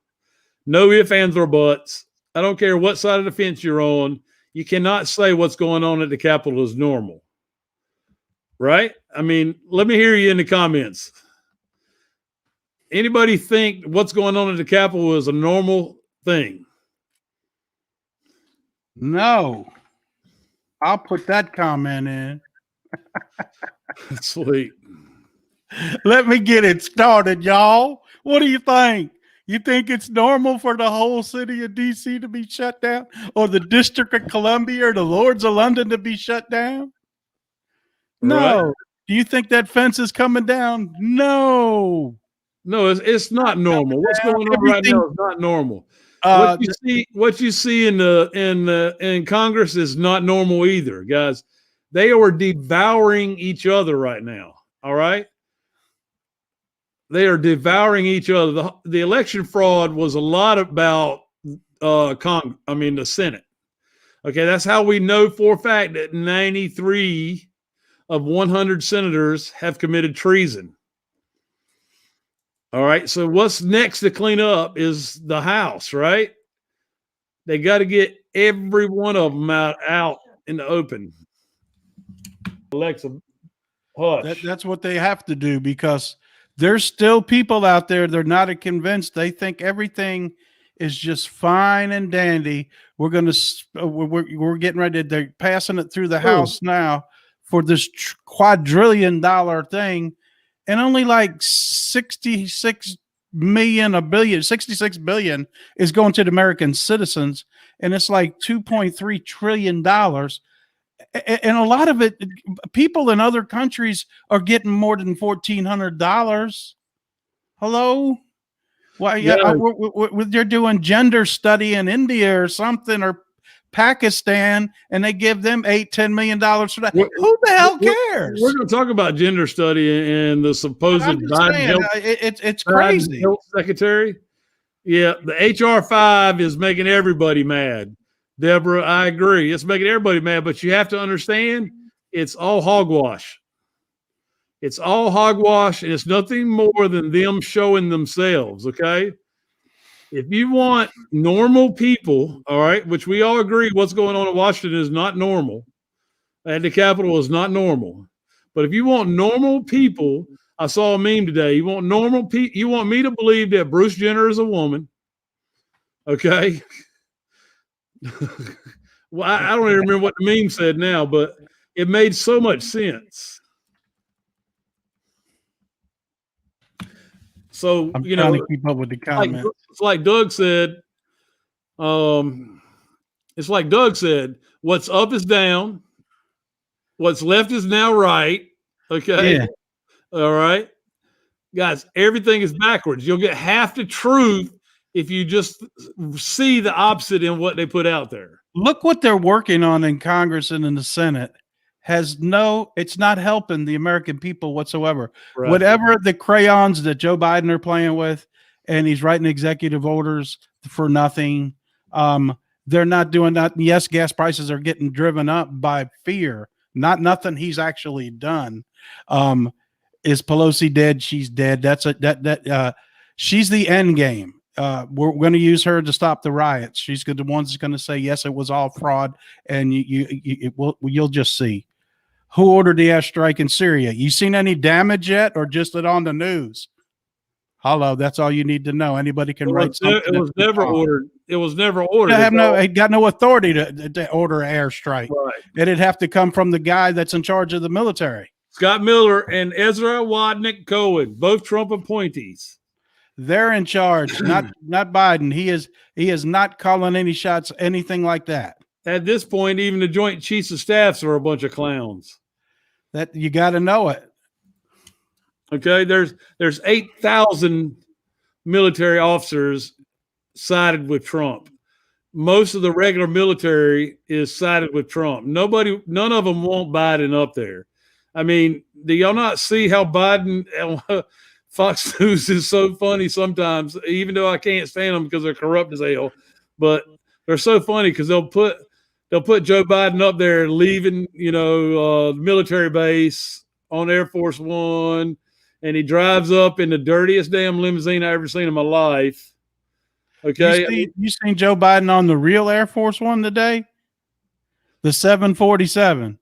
No ifs, ands, or buts. I don't care what side of the fence you're on. You cannot say what's going on at the Capitol is normal, right? I mean, let me hear you in the comments. Anybody think what's going on at the Capitol is a normal thing?
No. I'll put that comment in.
Sweet.
Let me get it started, y'all. What do you think? You think it's normal for the whole city of D.C. to be shut down, or the District of Columbia or the Lords of London to be shut down? No.
Right.
Do you think that fence is coming down? No.
No, it's not normal. What's going on right now is not normal. What you see in Congress is not normal either, guys. They are devouring each other right now. All right, they are devouring each other. The election fraud was a lot about the Senate. Okay, that's how we know for a fact that 93 of 100 senators have committed treason. All right. So what's next to clean up is the House, right? They got to get every one of them out in the open. Alexa, hush.
That's what they have to do, because there's still people out there. They're not convinced. They think everything is just fine and dandy. We're going to, we're getting ready. They're passing it through the House now for this quadrillion dollar thing. And only like 66 billion is going to the American citizens. And it's like $2.3 trillion. And a lot of it, people in other countries are getting more than $1,400. Hello? Why? Yeah, they're doing gender study in India or something, or Pakistan, and they give them $8-10 million for that. Who the hell cares?
We're going to talk about gender study and the supposed Biden
it's crazy.
Health secretary. Yeah, the HR 5 is making everybody mad. Deborah, I agree. It's making everybody mad, but you have to understand it's all hogwash. It's all hogwash, and it's nothing more than them showing themselves, okay? If you want normal people, all right, which we all agree what's going on in Washington is not normal, and the Capitol is not normal. But if you want normal people, I saw a meme today. You want normal people, you want me to believe that Bruce Jenner is a woman, okay? Well, I don't even remember what the meme said now, but it made so much sense. So,
I'm trying to keep up with the comments.
It's like Doug said. It's like Doug said. What's up is down. What's left is now right. Okay.
Yeah.
All right, guys. Everything is backwards. You'll get half the truth if you just see the opposite in what they put out there.
Look what they're working on in Congress and in the Senate. It's not helping the American people whatsoever. Right. Whatever the crayons that Joe Biden are playing with, and he's writing executive orders for nothing. They're not doing that. Yes, gas prices are getting driven up by fear, nothing he's actually done. Is Pelosi dead? She's dead. She's the end game. We're going to use her to stop the riots. She's the one that's going to say, yes, it was all fraud. And you'll just see. Who ordered the airstrike in Syria? You seen any damage yet, or just it on the news? Hello, that's all you need to know. Anybody can write something.
It was never ordered. It was never ordered.
He got no authority to order an airstrike. Right. It'd have to come from the guy that's in charge of the military.
Scott Miller and Ezra Wadnick Cohen, both Trump appointees.
They're in charge, not Biden. He is not calling any shots, anything like that.
At this point, even the Joint Chiefs of Staffs are a bunch of clowns.
That you got to know it.
Okay, there's 8,000 military officers sided with Trump. Most of the regular military is sided with Trump. None of them want Biden up there. I mean, do y'all not see how Biden? Fox News is so funny sometimes, even though I can't stand them because they're corrupt as hell. But they're so funny because they'll put Joe Biden up there leaving, the military base on Air Force One, and he drives up in the dirtiest damn limousine I ever seen in my life. Okay,
you seen Joe Biden on the real Air Force One today? The 747.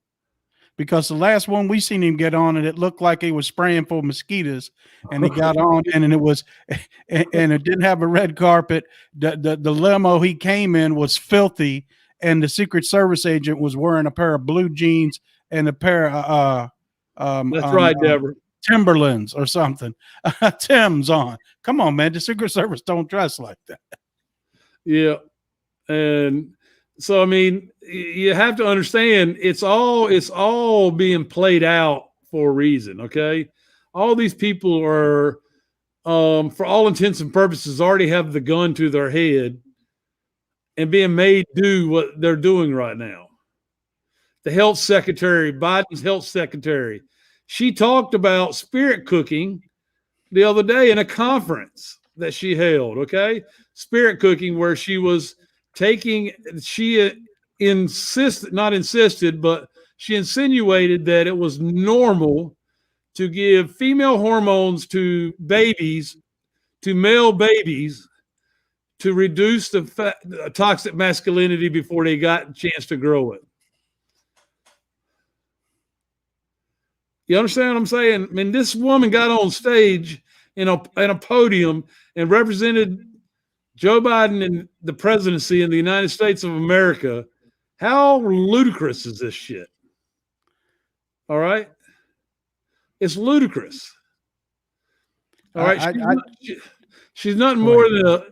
Because the last one we seen him get on, and it looked like he was spraying for mosquitoes, and he got on, and it didn't have a red carpet. The limo he came in was filthy, and the Secret Service agent was wearing a pair of blue jeans and a pair of
that's right, Deborah.
Timberlands or something. Tim's on. Come on, man. The Secret Service don't dress like that.
Yeah, and so I mean, you have to understand it's all being played out for a reason. Okay, all these people are, for all intents and purposes, already have the gun to their head and being made do what they're doing right now. The health secretary, Biden's health secretary, she talked about spirit cooking the other day in a conference that she held. Okay, spirit cooking, where she was she insinuated that it was normal to give female hormones to babies to male babies to reduce the toxic masculinity before they got a chance to grow it. You understand what I'm saying? I mean, this woman got on stage in a podium and represented Joe Biden and the presidency in the United States of America. How ludicrous is this shit? All right? It's ludicrous. All right? She's nothing more than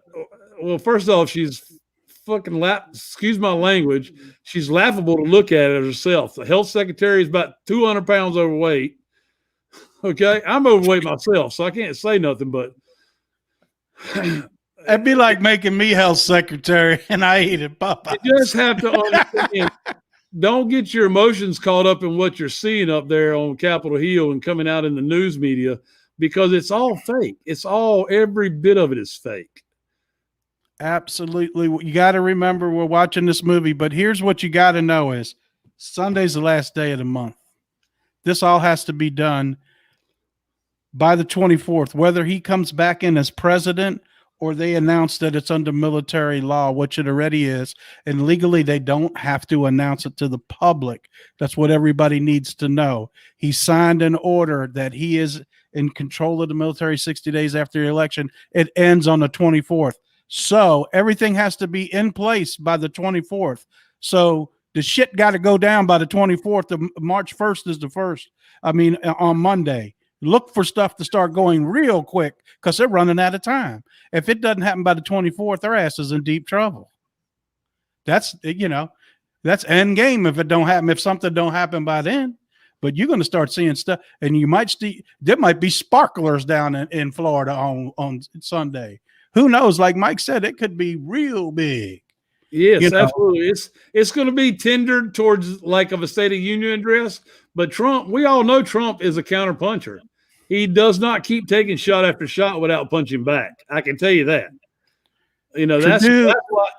well, first off, she's fucking excuse my language. She's laughable to look at it herself. The health secretary is about 200 pounds overweight. Okay? I'm overweight myself, so I can't say nothing, but
it'd be like making me health secretary and I eat it Popeyes.
You just have to understand, don't get your emotions caught up in what you're seeing up there on Capitol Hill and coming out in the news media, because it's all fake. Every bit of it is fake.
Absolutely. You got to remember we're watching this movie, but here's what you got to know is Sunday's the last day of the month. This all has to be done by the 24th, whether he comes back in as president or they announce that it's under military law, which it already is. And legally, they don't have to announce it to the public. That's what everybody needs to know. He signed an order that he is in control of the military 60 days after the election. It ends on the 24th. So everything has to be in place by the 24th. So the shit got to go down by the 24th. March 1st is the first. I mean, on Monday. Look for stuff to start going real quick because they're running out of time. If it doesn't happen by the 24th, their ass is in deep trouble. That's end game if it don't happen, if something don't happen by then. But you're going to start seeing stuff, and you might there might be sparklers down in Florida on Sunday. Who knows? Like Mike said, it could be real big.
Yes, absolutely. It's going to be tendered towards like of a State of Union address. But Trump, we all know Trump is a counterpuncher. He does not keep taking shot after shot without punching back. I can tell you that.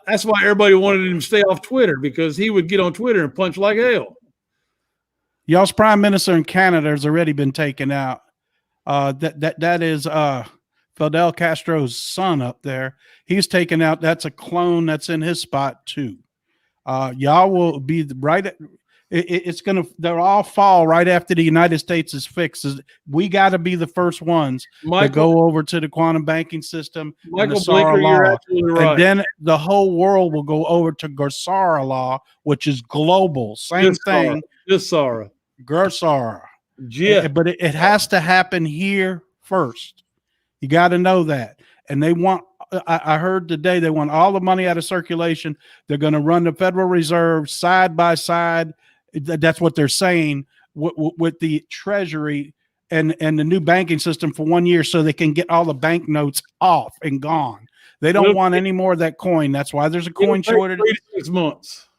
That's why everybody wanted him to stay off Twitter, because he would get on Twitter and punch like hell.
Y'all's prime minister in Canada has already been taken out. That is Fidel Castro's son up there. He's taken out. That's a clone that's in his spot too. Y'all will be right at. They'll all fall right after the United States is fixed. We got to be the first ones to go over to the quantum banking system.
Michael Blinker, you're absolutely right.
And then the whole world will go over to GERSARA law, which is global. Same thing. GERSARA.
Yeah.
But it has to happen here first. You got to know that. And they want, I heard today, they want all the money out of circulation. They're going to run the Federal Reserve side by side. That's what they're saying with the Treasury and the new banking system for 1 year, so they can get all the banknotes off and gone. They don't want any more of that coin. That's why there's a coin shortage.
3 to 6 months.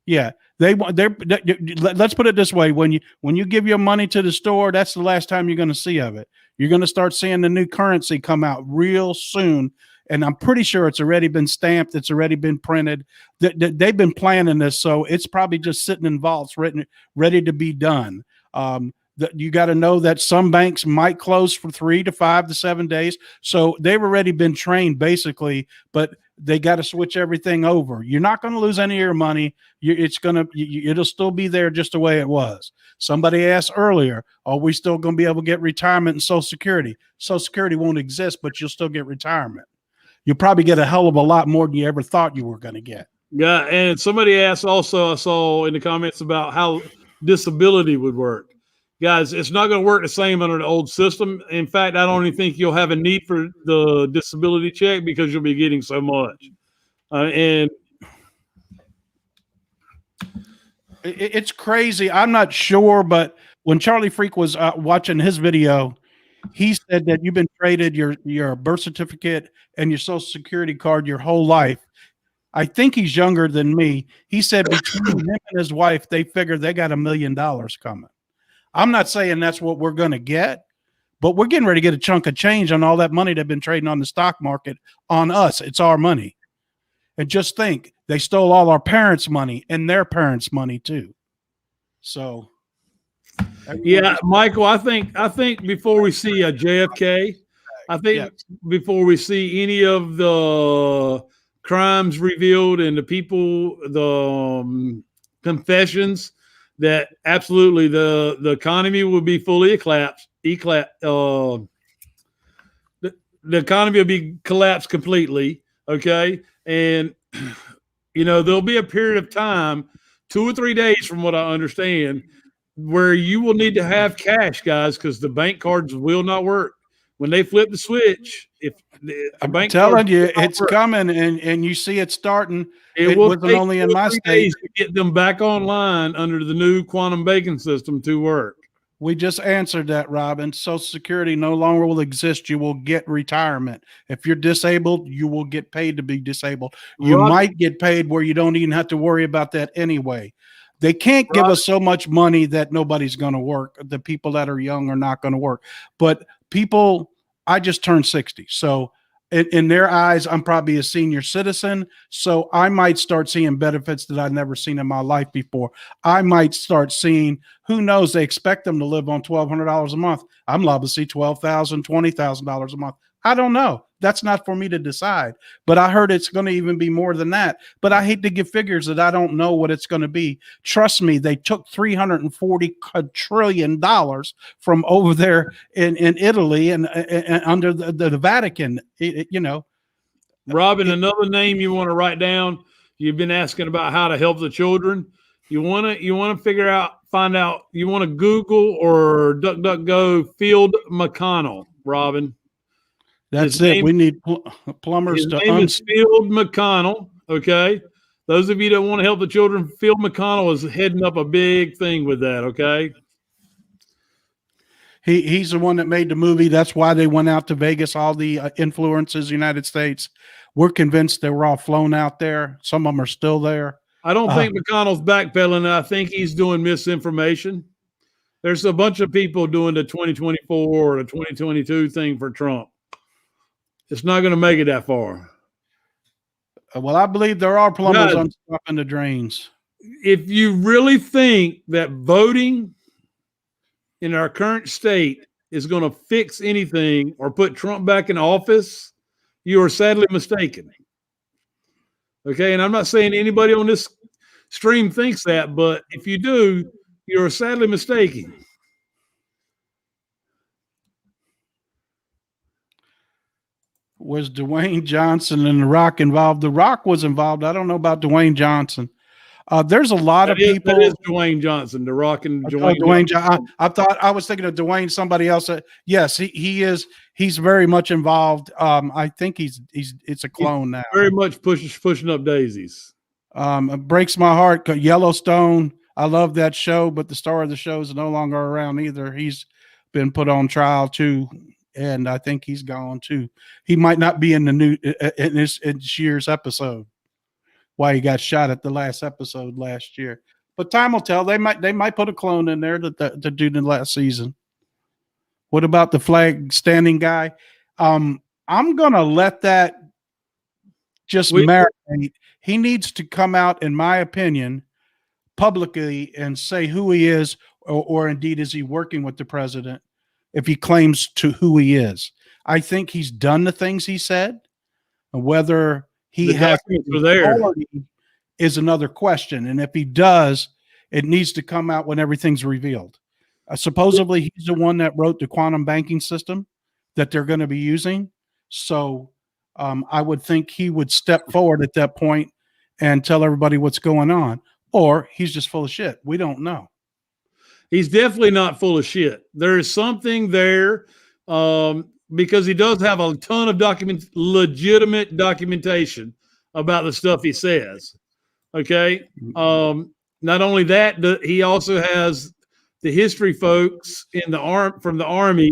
Yeah, let's put it this way: when you give your money to the store, that's the last time you're going to see of it. You're going to start seeing the new currency come out real soon. And I'm pretty sure it's already been stamped. It's already been printed. They've been planning this, so it's probably just sitting in vaults, ready to be done. You got to know that some banks might close for 3 to 5 to 7 days. So they've already been trained, basically, but they got to switch everything over. You're not going to lose any of your money. It'll still be there just the way it was. Somebody asked earlier, are we still going to be able to get retirement and Social Security? Social Security won't exist, but you'll still get retirement. You'll probably get a hell of a lot more than you ever thought you were going to get.
Yeah, and somebody asked also, I saw in the comments about how disability would work. Guys, it's not going to work the same under the old system. In fact, I don't even think you'll have a need for the disability check because you'll be getting so much. And
it's crazy. I'm not sure, but when Charlie Freak was watching his video, he said that you've been traded your birth certificate and your Social Security card your whole life. I think he's younger than me. He said between him and his wife, they figured they got $1 million coming. I'm not saying that's what we're going to get, but we're getting ready to get a chunk of change on all that money they've been trading on the stock market on us. It's our money. And just think, they stole all our parents' money and their parents' money too. So,
yeah, Michael, I think before we see a JFK, I think
Yes.
before we see any of the crimes revealed and the people, the confessions, that absolutely the economy will be fully the economy will be collapsed completely. Okay. And, there'll be a period of time, 2 or 3 days from what I understand, where you will need to have cash, guys, because the bank cards will not work. When they flip the switch, if the
I'm
bank
telling
cards
you,
will not
it's
work,
coming, and you see it starting.
it
It
will
wasn't
take
only
2
in
or
my
3
state.
days to get them back online under the new quantum banking system to work.
We just answered that, Robin. Social Security no longer will exist. You will get retirement. If you're disabled, you will get paid to be disabled. You
Rob-
might get paid where you don't even have to worry about that anyway. They can't give
Rob-
us so much money that nobody's going to work. The people that are young are not going to work. But people, I just turned 60. So in their eyes, I'm probably a senior citizen. So I might start seeing benefits that I've never seen in my life before. I might start seeing, who knows, they expect them to live on $1,200 a month. I'm liable to see $12,000, $20,000 a month. I don't know. That's not for me to decide. But I heard it's going to even be more than that. But I hate to give figures that I don't know what it's going to be. Trust me, they took $340 trillion from over there in Italy and under the Vatican.
Robin, another name you want to write down. You've been asking about how to help the children. You want to find out. You want to Google or DuckDuckGo Field McConnell, Robin.
That's
His
it.
name-
We need plumbers
His
to
name is Field McConnell. Okay. Those of you that want to help the children, Field McConnell is heading up a big thing with that. Okay.
He's the one that made the movie. That's why they went out to Vegas. All the influences, United States. We're convinced they were all flown out there. Some of them are still there.
I don't think McConnell's backpedaling. I think he's doing misinformation. There's a bunch of people doing the 2024 or the 2022 thing for Trump. It's not going to make it that far.
Well, I believe there are plumbers
Guys,
unstopping the drains.
If you really think that voting in our current state is going to fix anything or put Trump back in office, you are sadly mistaken. Okay. And I'm not saying anybody on this stream thinks that, but if you do, you're sadly mistaken.
Was Dwayne Johnson and The Rock involved? The Rock was involved. I don't know about Dwayne Johnson. There's a lot of people.
That is Dwayne Johnson, The Rock and
Dwayne Johnson. I was thinking of Dwayne, somebody else. Yes, he is. He's very much involved. I think it's a clone now.
Very much pushing up daisies.
It breaks my heart. Yellowstone. I love that show, but the star of the show is no longer around either. He's been put on trial too, and I think he's gone too. He might not be in the new in this year's episode. Why he got shot at the last episode last year, but time will tell. They might put a clone in there to do the last season. What about the flag standing guy? I'm gonna let that just marinate. He needs to come out, in my opinion, publicly and say who he is, or indeed is he working with the president if he claims to who he is. I think he's done the things he said. Whether he has authority is another question. And if he does, it needs to come out when everything's revealed. Supposedly, he's the one that wrote the quantum banking system that they're going to be using. So I would think he would step forward at that point and tell everybody what's going on. Or he's just full of shit. We don't know.
He's definitely not full of shit. There is something there. Because he does have a ton of legitimate documentation about the stuff he says. Okay. Not only that, he also has the history folks in from the Army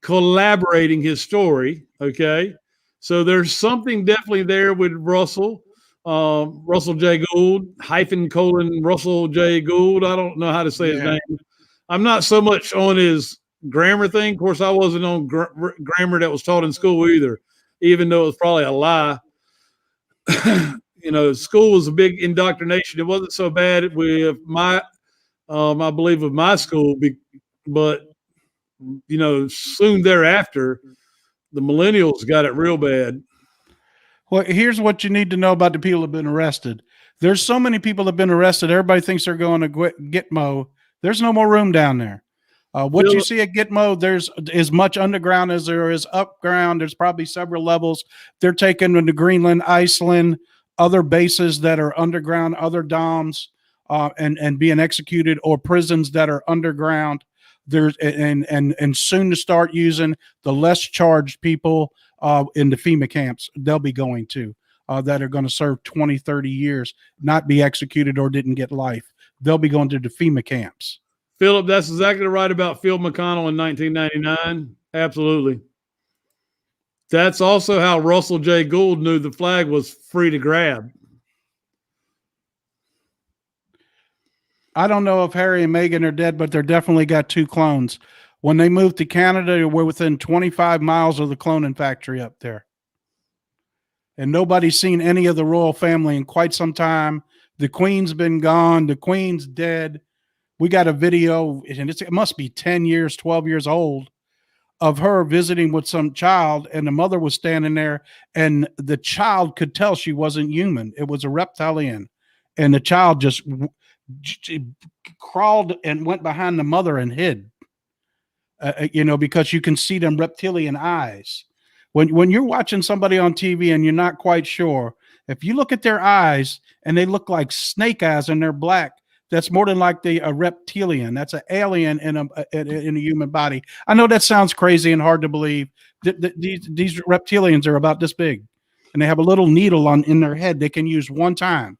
collaborating his story. Okay. So there's something definitely there with Russell J. Gould, Russell J. Gould. I don't know how to say his name. I'm not so much on his grammar thing. Of course, I wasn't on grammar that was taught in school either, even though it was probably a lie. School was a big indoctrination. It wasn't so bad with I believe with my school, but soon thereafter, The millennials got it real bad.
Well, here's what you need to know about the people that have been arrested. There's so many people that have been arrested. Everybody thinks they're going to Gitmo. There's no more room down there. What you see at Gitmo, there's as much underground as there is upground. There's probably several levels. They're taken into Greenland, Iceland, other bases that are underground, other DOMs, and being executed, or prisons that are underground. There's and soon to start using the less charged people in the FEMA camps. They'll be going to that are going to serve 20, 30 years, not be executed or didn't get life. They'll be going to the FEMA camps.
Philip, that's exactly right about Phil McConnell in 1999. Absolutely. That's also how Russell J. Gould knew the flag was free to grab.
I don't know if Harry and Meghan are dead, but they're definitely got 2 clones. When they moved to Canada, they were within 25 miles of the cloning factory up there. And nobody's seen any of the royal family in quite some time. The Queen's been gone. The Queen's dead. We got a video, and it must be 10 years, 12 years old, of her visiting with some child, and the mother was standing there, and the child could tell she wasn't human. It was a reptilian. And the child just crawled and went behind the mother and hid, because you can see them reptilian eyes. When you're watching somebody on TV and you're not quite sure, if you look at their eyes and they look like snake eyes and they're black, that's more than likely a reptilian. That's an alien in a human body. I know that sounds crazy and hard to believe. These reptilians are about this big, and they have a little needle in their head they can use one time,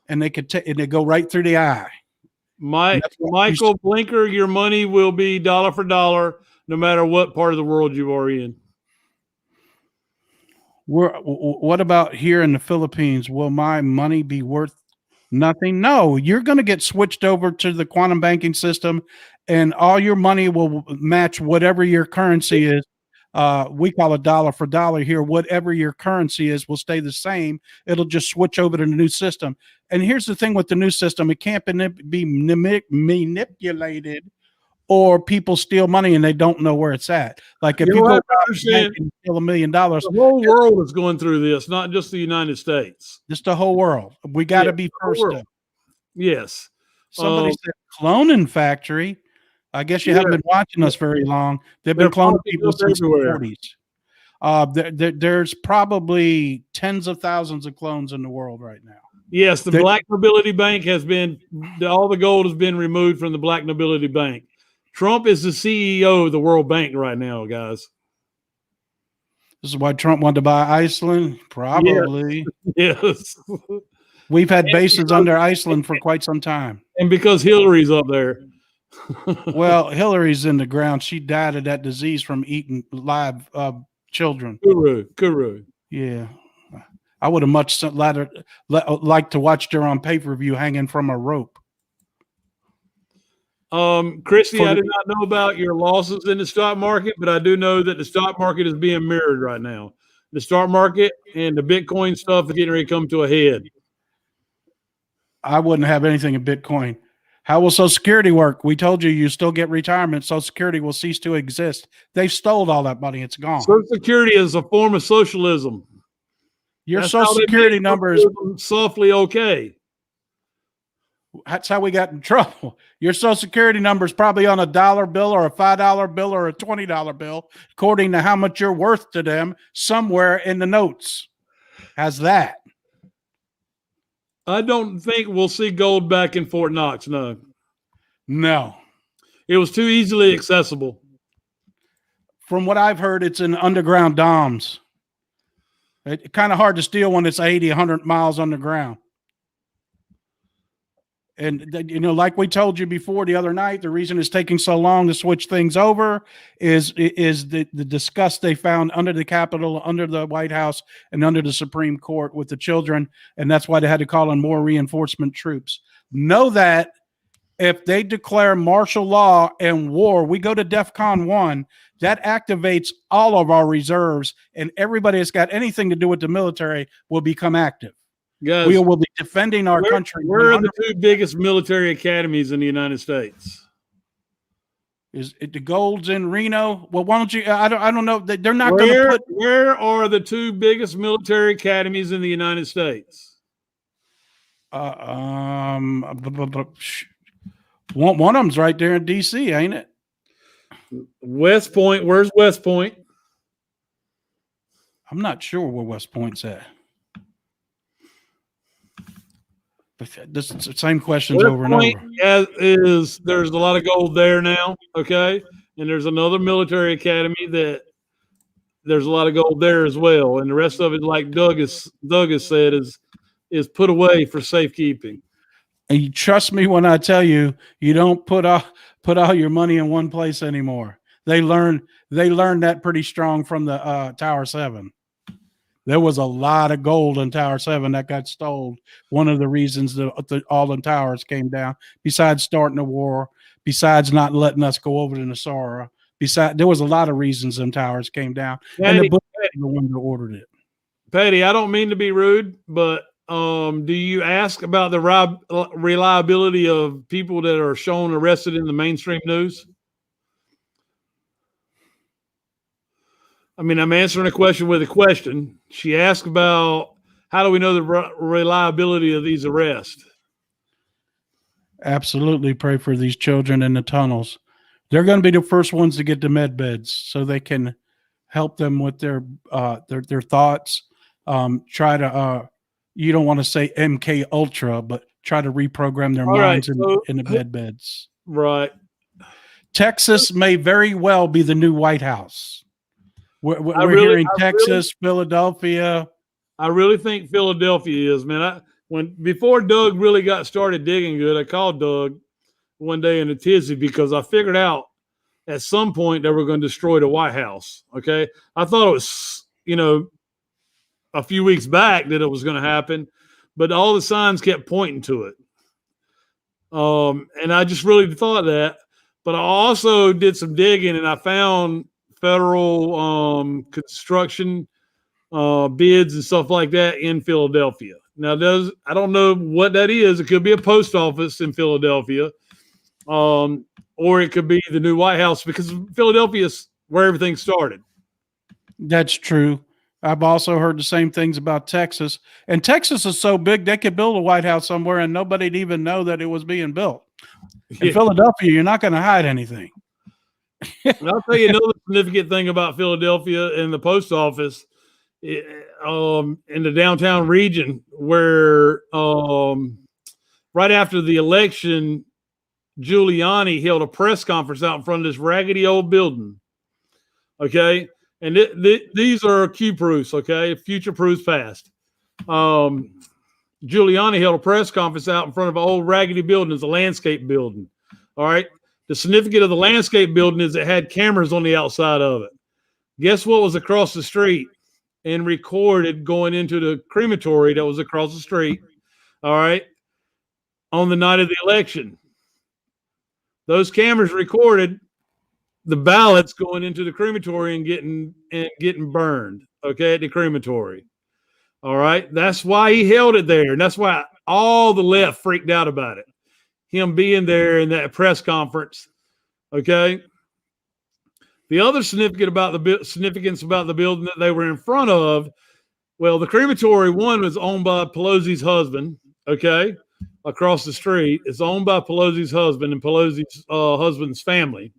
and they go right through the eye.
Michael Blinker, your money will be dollar for dollar, no matter what part of the world you are in.
What about here in the Philippines? Will my money be worth nothing? No, you're going to get switched over to the quantum banking system, and all your money will match whatever your currency is. We call it dollar for dollar here. Whatever your currency is will stay the same. It'll just switch over to the new system. And here's the thing with the new system: it can't be manipulated, or people steal money and they don't know where it's at. Like if you go and steal $1 million,
the whole world is going through this, not just the United States.
Just the whole world. We got to be first step.
Yes.
Somebody said cloning factory. I guess you haven't been watching us very long. They've been cloning people since the 40s. There's probably tens of thousands of clones in the world right now.
Yes, the Black Nobility Bank has been, all the gold has been removed from the Black Nobility Bank. Trump is the CEO of the World Bank right now, guys.
This is why Trump wanted to buy Iceland? Probably.
Yes.
We've had bases under Iceland for quite some time.
And because Hillary's up there.
Well, Hillary's in the ground. She died of that disease from eating live children.
Kuru.
Yeah. I would have much liked to watch her on pay-per-view hanging from a rope.
Christy, I did not know about your losses in the stock market, but I do know that the stock market is being mirrored right now. The stock market and the Bitcoin stuff is getting ready to come to a head.
I wouldn't have anything in Bitcoin. How will Social Security work? We told you still get retirement. Social Security will cease to exist. They've stole all that money. It's gone.
Social Security is a form of socialism.
Your Social Security number is
softly okay.
That's how we got in trouble. Your Social Security number is probably on a $1 bill or a $5 bill or a $20 bill, according to how much you're worth to them somewhere in the notes. How's that?
I don't think we'll see gold back in Fort Knox. No. It was too easily accessible.
From what I've heard, it's in underground DOMs. It's kind of hard to steal when it's 80, 100 miles underground. And, like we told you before the other night, the reason it's taking so long to switch things over is the disgust they found under the Capitol, under the White House, and under the Supreme Court with the children. And that's why they had to call in more reinforcement troops. Know that if they declare martial law and war, we go to DEFCON 1, that activates all of our reserves, and everybody that's got anything to do with the military will become active.
Guys,
we will be defending our country.
Where are the 2 biggest military academies in the United States?
Is it the gold's in Reno? Well, why don't you? I don't know. They're not going to put.
Where are the two biggest military academies in the United States?
One of them's right there in D.C., ain't it?
West Point. Where's West Point?
I'm not sure where West Point's at. But this is the same questions
West
over and
Point
over.
There's a lot of gold there now, okay? And there's another military academy that there's a lot of gold there as well. And the rest of it, like Doug has said, is put away for safekeeping.
And you trust me when I tell you, you don't put all your money in one place anymore. They learned that pretty strong from the Tower 7. There was a lot of gold in Tower 7 that got stolen. One of the reasons all the towers came down, besides starting a war, besides not letting us go over to Nasara, there was a lot of reasons them towers came down.
Patty,
and the Bush was the one that ordered it.
Patty, I don't mean to be rude, but do you ask about the reliability of people that are shown arrested in the mainstream news? I mean, I'm answering a question with a question. She asked about how do we know the reliability of these arrests?
Absolutely pray for these children in the tunnels. They're going to be the first ones to get the med beds so they can help them with their thoughts. Try to, you don't want to say MK Ultra, but try to reprogram their minds in the med beds.
Right.
Texas may very well be the new White House. We're hearing Texas, Philadelphia.
I really think Philadelphia is, man. Before Doug really got started digging good, I called Doug one day in a tizzy because I figured out at some point they were going to destroy the White House. Okay. I thought it was, a few weeks back that it was going to happen, but all the signs kept pointing to it. And I just really thought that, but I also did some digging and I found federal construction bids and stuff like that in Philadelphia. Now, I don't know what that is. It could be a post office in Philadelphia, or it could be the new White House because Philadelphia is where everything started.
That's true. I've also heard the same things about Texas. And Texas is so big, they could build a White House somewhere and nobody'd even know that it was being built. In Philadelphia, you're not going to hide anything.
And I'll tell you another significant thing about Philadelphia and the post office in the downtown region where right after the election, Giuliani held a press conference out in front of this raggedy old building. Okay. And these are Q-proofs, okay? Future-proofs past. Giuliani held a press conference out in front of an old raggedy building. It's a landscape building, all right? The significance of the landscape building is it had cameras on the outside of it. Guess what was across the street and recorded going into the crematory that was across the street, all right, on the night of the election? Those cameras recorded the ballots going into the crematory and getting burned, okay, at the crematory. All right. That's why he held it there. And that's why all the left freaked out about it. Him being there in that press conference. Okay. The other significance about the building that they were in front of, well, the crematory one was owned by Pelosi's husband. Okay. Across the street. It's owned by Pelosi's husband and Pelosi's husband's family.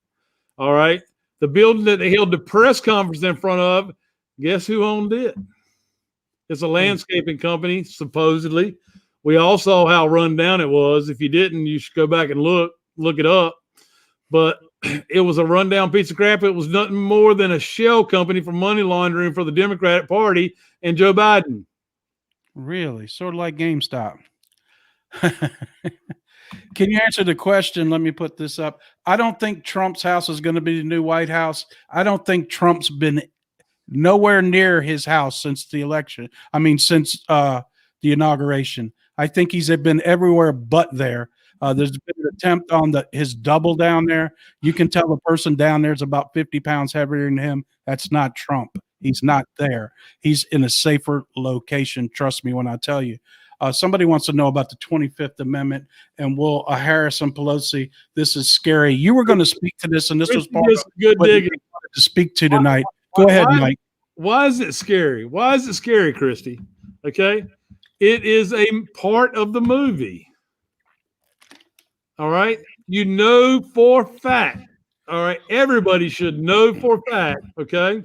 All right. The building that they held the press conference in front of, guess who owned it? It's a landscaping company, supposedly. We all saw how run down it was. If you didn't, you should go back and look it up. But it was a rundown piece of crap. It was nothing more than a shell company for money laundering for the Democratic Party and Joe Biden.
Really? Sort of like GameStop. Can you answer the question? Let me put this up. I don't think Trump's house is going to be the new White House. I don't think Trump's been nowhere near his house since the election. I mean, since the inauguration. I think he's been everywhere but there. There's been an attempt on his double down there. You can tell the person down there is about 50 pounds heavier than him. That's not Trump. He's not there. He's in a safer location. Trust me when I tell you. Somebody wants to know about the 25th Amendment and will Harris and Pelosi. This is scary. You were going to speak to this, and this was part of
good
what you
digging.
wanted to speak to tonight. Go ahead, Mike.
Why is it scary? Why is it scary, Christy? Okay. It is a part of the movie. All right. You know for fact. All right. Everybody should know for fact. Okay.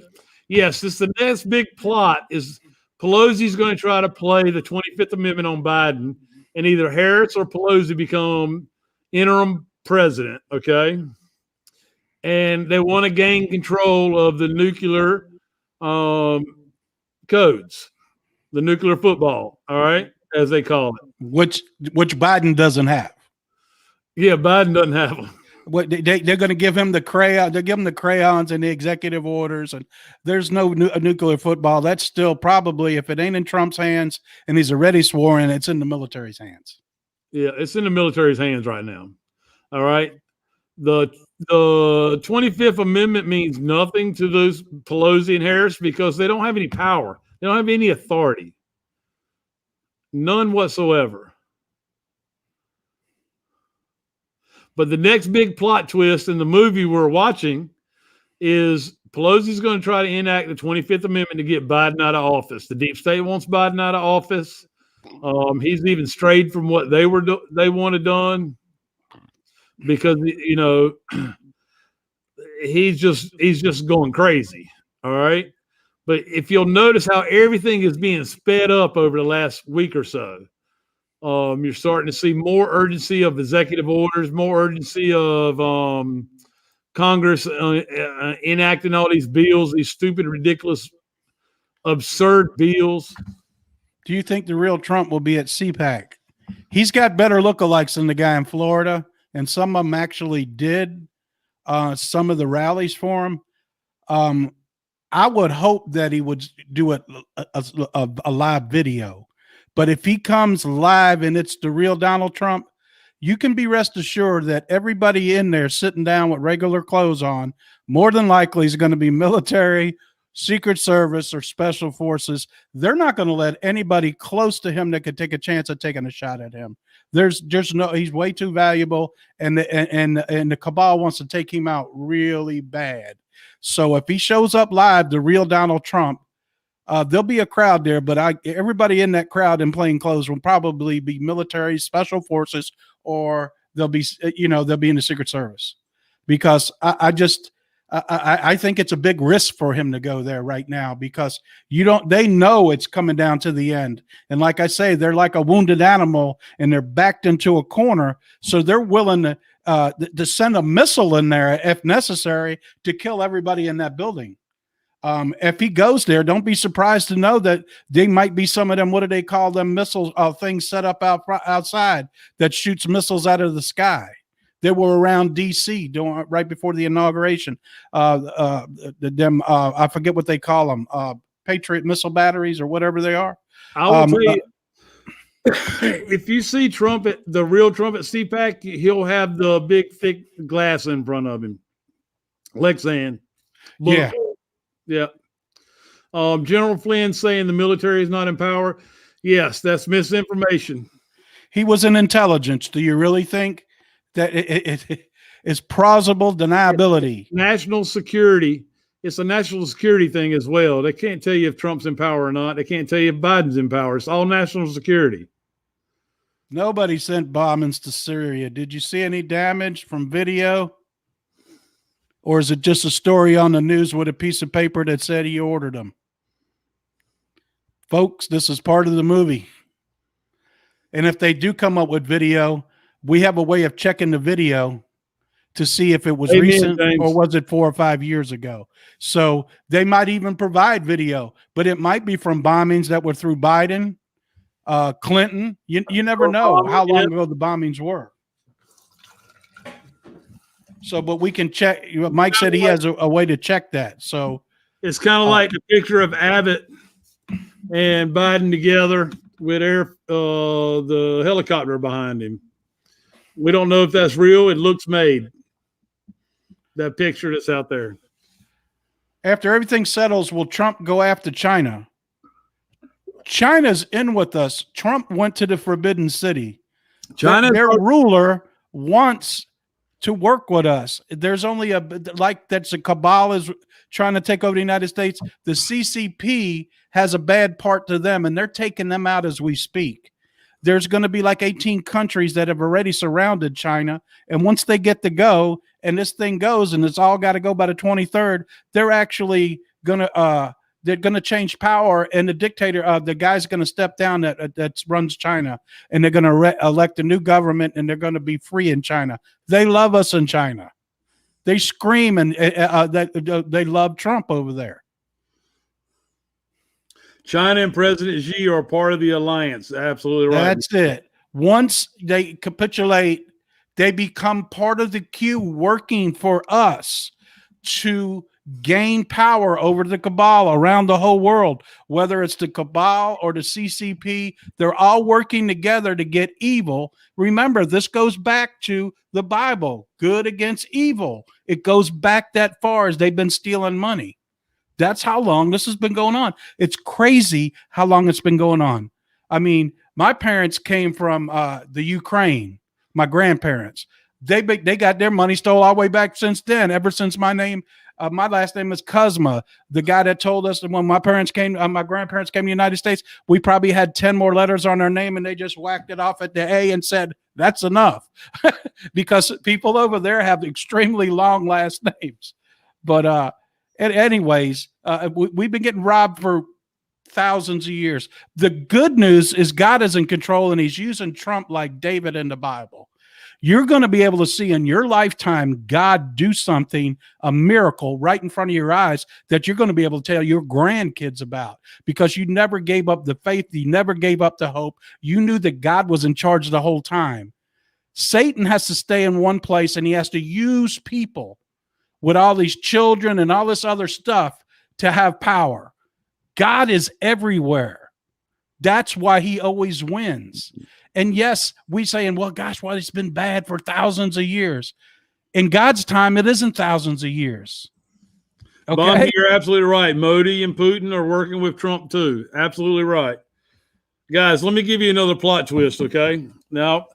Yes, this the next big plot is Pelosi's going to try to play the 25th Amendment on Biden, and either Harris or Pelosi become interim president. Okay. And they want to gain control of the nuclear codes, the nuclear football, all right, as they call it.
Which Biden doesn't have.
Yeah, Biden doesn't have them.
What they're going to give him the crayon? They give him the crayons and the executive orders, and there's no nuclear football. That's still probably, if it ain't in Trump's hands and he's already sworn, it's in the military's hands.
Yeah, it's in the military's hands right now. All right. The 25th Amendment means nothing to those Pelosi and Harris because they don't have any power. They don't have any authority. None whatsoever. But the next big plot twist in the movie we're watching is Pelosi's going to try to enact the 25th Amendment to get Biden out of office. The deep state wants Biden out of office. He's even strayed from what they wanted done because, you know, he's just going crazy. All right. But if you'll notice how everything is being sped up over the last week or so, you're starting to see more urgency of executive orders, more urgency of Congress enacting all these bills, these stupid, ridiculous, absurd bills.
Do you think the real Trump will be at CPAC? He's got better lookalikes than the guy in Florida, and some of them actually did some of the rallies for him. I would hope that he would do a live video. But if he comes live and it's the real Donald Trump, you can be rest assured that everybody in there sitting down with regular clothes on, more than likely is going to be military, Secret Service, or Special Forces. They're not going to let anybody close to him that could take a chance of taking a shot at him. There's just no, he's way too valuable, and the cabal wants to take him out really bad. So if he shows up live, the real Donald Trump, there'll be a crowd there, but everybody in that crowd in plain clothes will probably be military, Special Forces, or they'll be in the Secret Service, because I think it's a big risk for him to go there right now, because they know it's coming down to the end. And like I say, they're like a wounded animal and they're backed into a corner. So they're willing to send a missile in there if necessary to kill everybody in that building. If he goes there, don't be surprised to know that they might be some of them. What do they call them? Missile things set up outside that shoots missiles out of the sky. They were around D.C. right before the inauguration. I forget what they call them, Patriot missile batteries or whatever they are.
I will tell you, if you see Trump the real Trump at CPAC, he'll have the big thick glass in front of him. Lexan.
Yeah.
Yeah. General Flynn saying the military is not in power. Yes, that's misinformation.
He was in intelligence. Do you really think that it is plausible deniability?
National security. It's a national security thing as well. They can't tell you if Trump's in power or not. They can't tell you if Biden's in power. It's all national security.
Nobody sent bombings to Syria. Did you see any damage from video? Or is it just a story on the news with a piece of paper that said he ordered them? Folks, this is part of the movie. And if they do come up with video, we have a way of checking the video to see if it was recent or was it 4 or 5 years ago. So they might even provide video, but it might be from bombings that were through Biden, Clinton. You never know how long ago the bombings were. So, but we can check. Mike said he has a way to check that. So
it's kind of like a picture of Abbott and Biden together with the helicopter behind him. We don't know if that's real. It looks made. That picture that's out there.
After everything settles, will Trump go after China? China's in with us. Trump went to the Forbidden City.
China,
Their ruler wants to work with us. There's only that's a cabal is trying to take over the United States. The CCP has a bad part to them, and they're taking them out as we speak. There's going to be like 18 countries that have already surrounded China. And once they get to go and this thing goes and it's all got to go by the 23rd, they're actually going to change power. And the dictator, the guy's going to step down that runs China, and they're going to elect a new government, and they're going to be free in China. They love us in China. They scream and that they love Trump over there.
China and President Xi are part of the alliance. Absolutely right.
That's it. Once they capitulate, they become part of the queue working for us to gain power over the cabal around the whole world. Whether it's the cabal or the CCP, they're all working together to get evil. Remember, this goes back to the Bible, good against evil. It goes back that far as they've been stealing money. That's how long this has been going on. It's crazy how long it's been going on. I mean, my parents came from the Ukraine, my grandparents. They got their money stole all the way back since then, ever since my last name is Kuzma. The guy that told us that when my grandparents came to the United States, we probably had 10 more letters on our name, and they just whacked it off at the A and said, that's enough. Because people over there have extremely long last names. But anyways, we've been getting robbed for thousands of years. The good news is God is in control, and he's using Trump like David in the Bible. You're going to be able to see in your lifetime God do something, a miracle right in front of your eyes that you're going to be able to tell your grandkids about, because you never gave up the faith. You never gave up the hope. You knew that God was in charge the whole time. Satan has to stay in one place, and he has to use people with all these children and all this other stuff to have power. God is everywhere. That's why he always wins. And yes, we saying, well, gosh, well, it's been bad for thousands of years. In God's time, it isn't thousands of years. Okay?
Bob, you're absolutely right. Modi and Putin are working with Trump too. Absolutely right. Guys, let me give you another plot twist, okay? Now,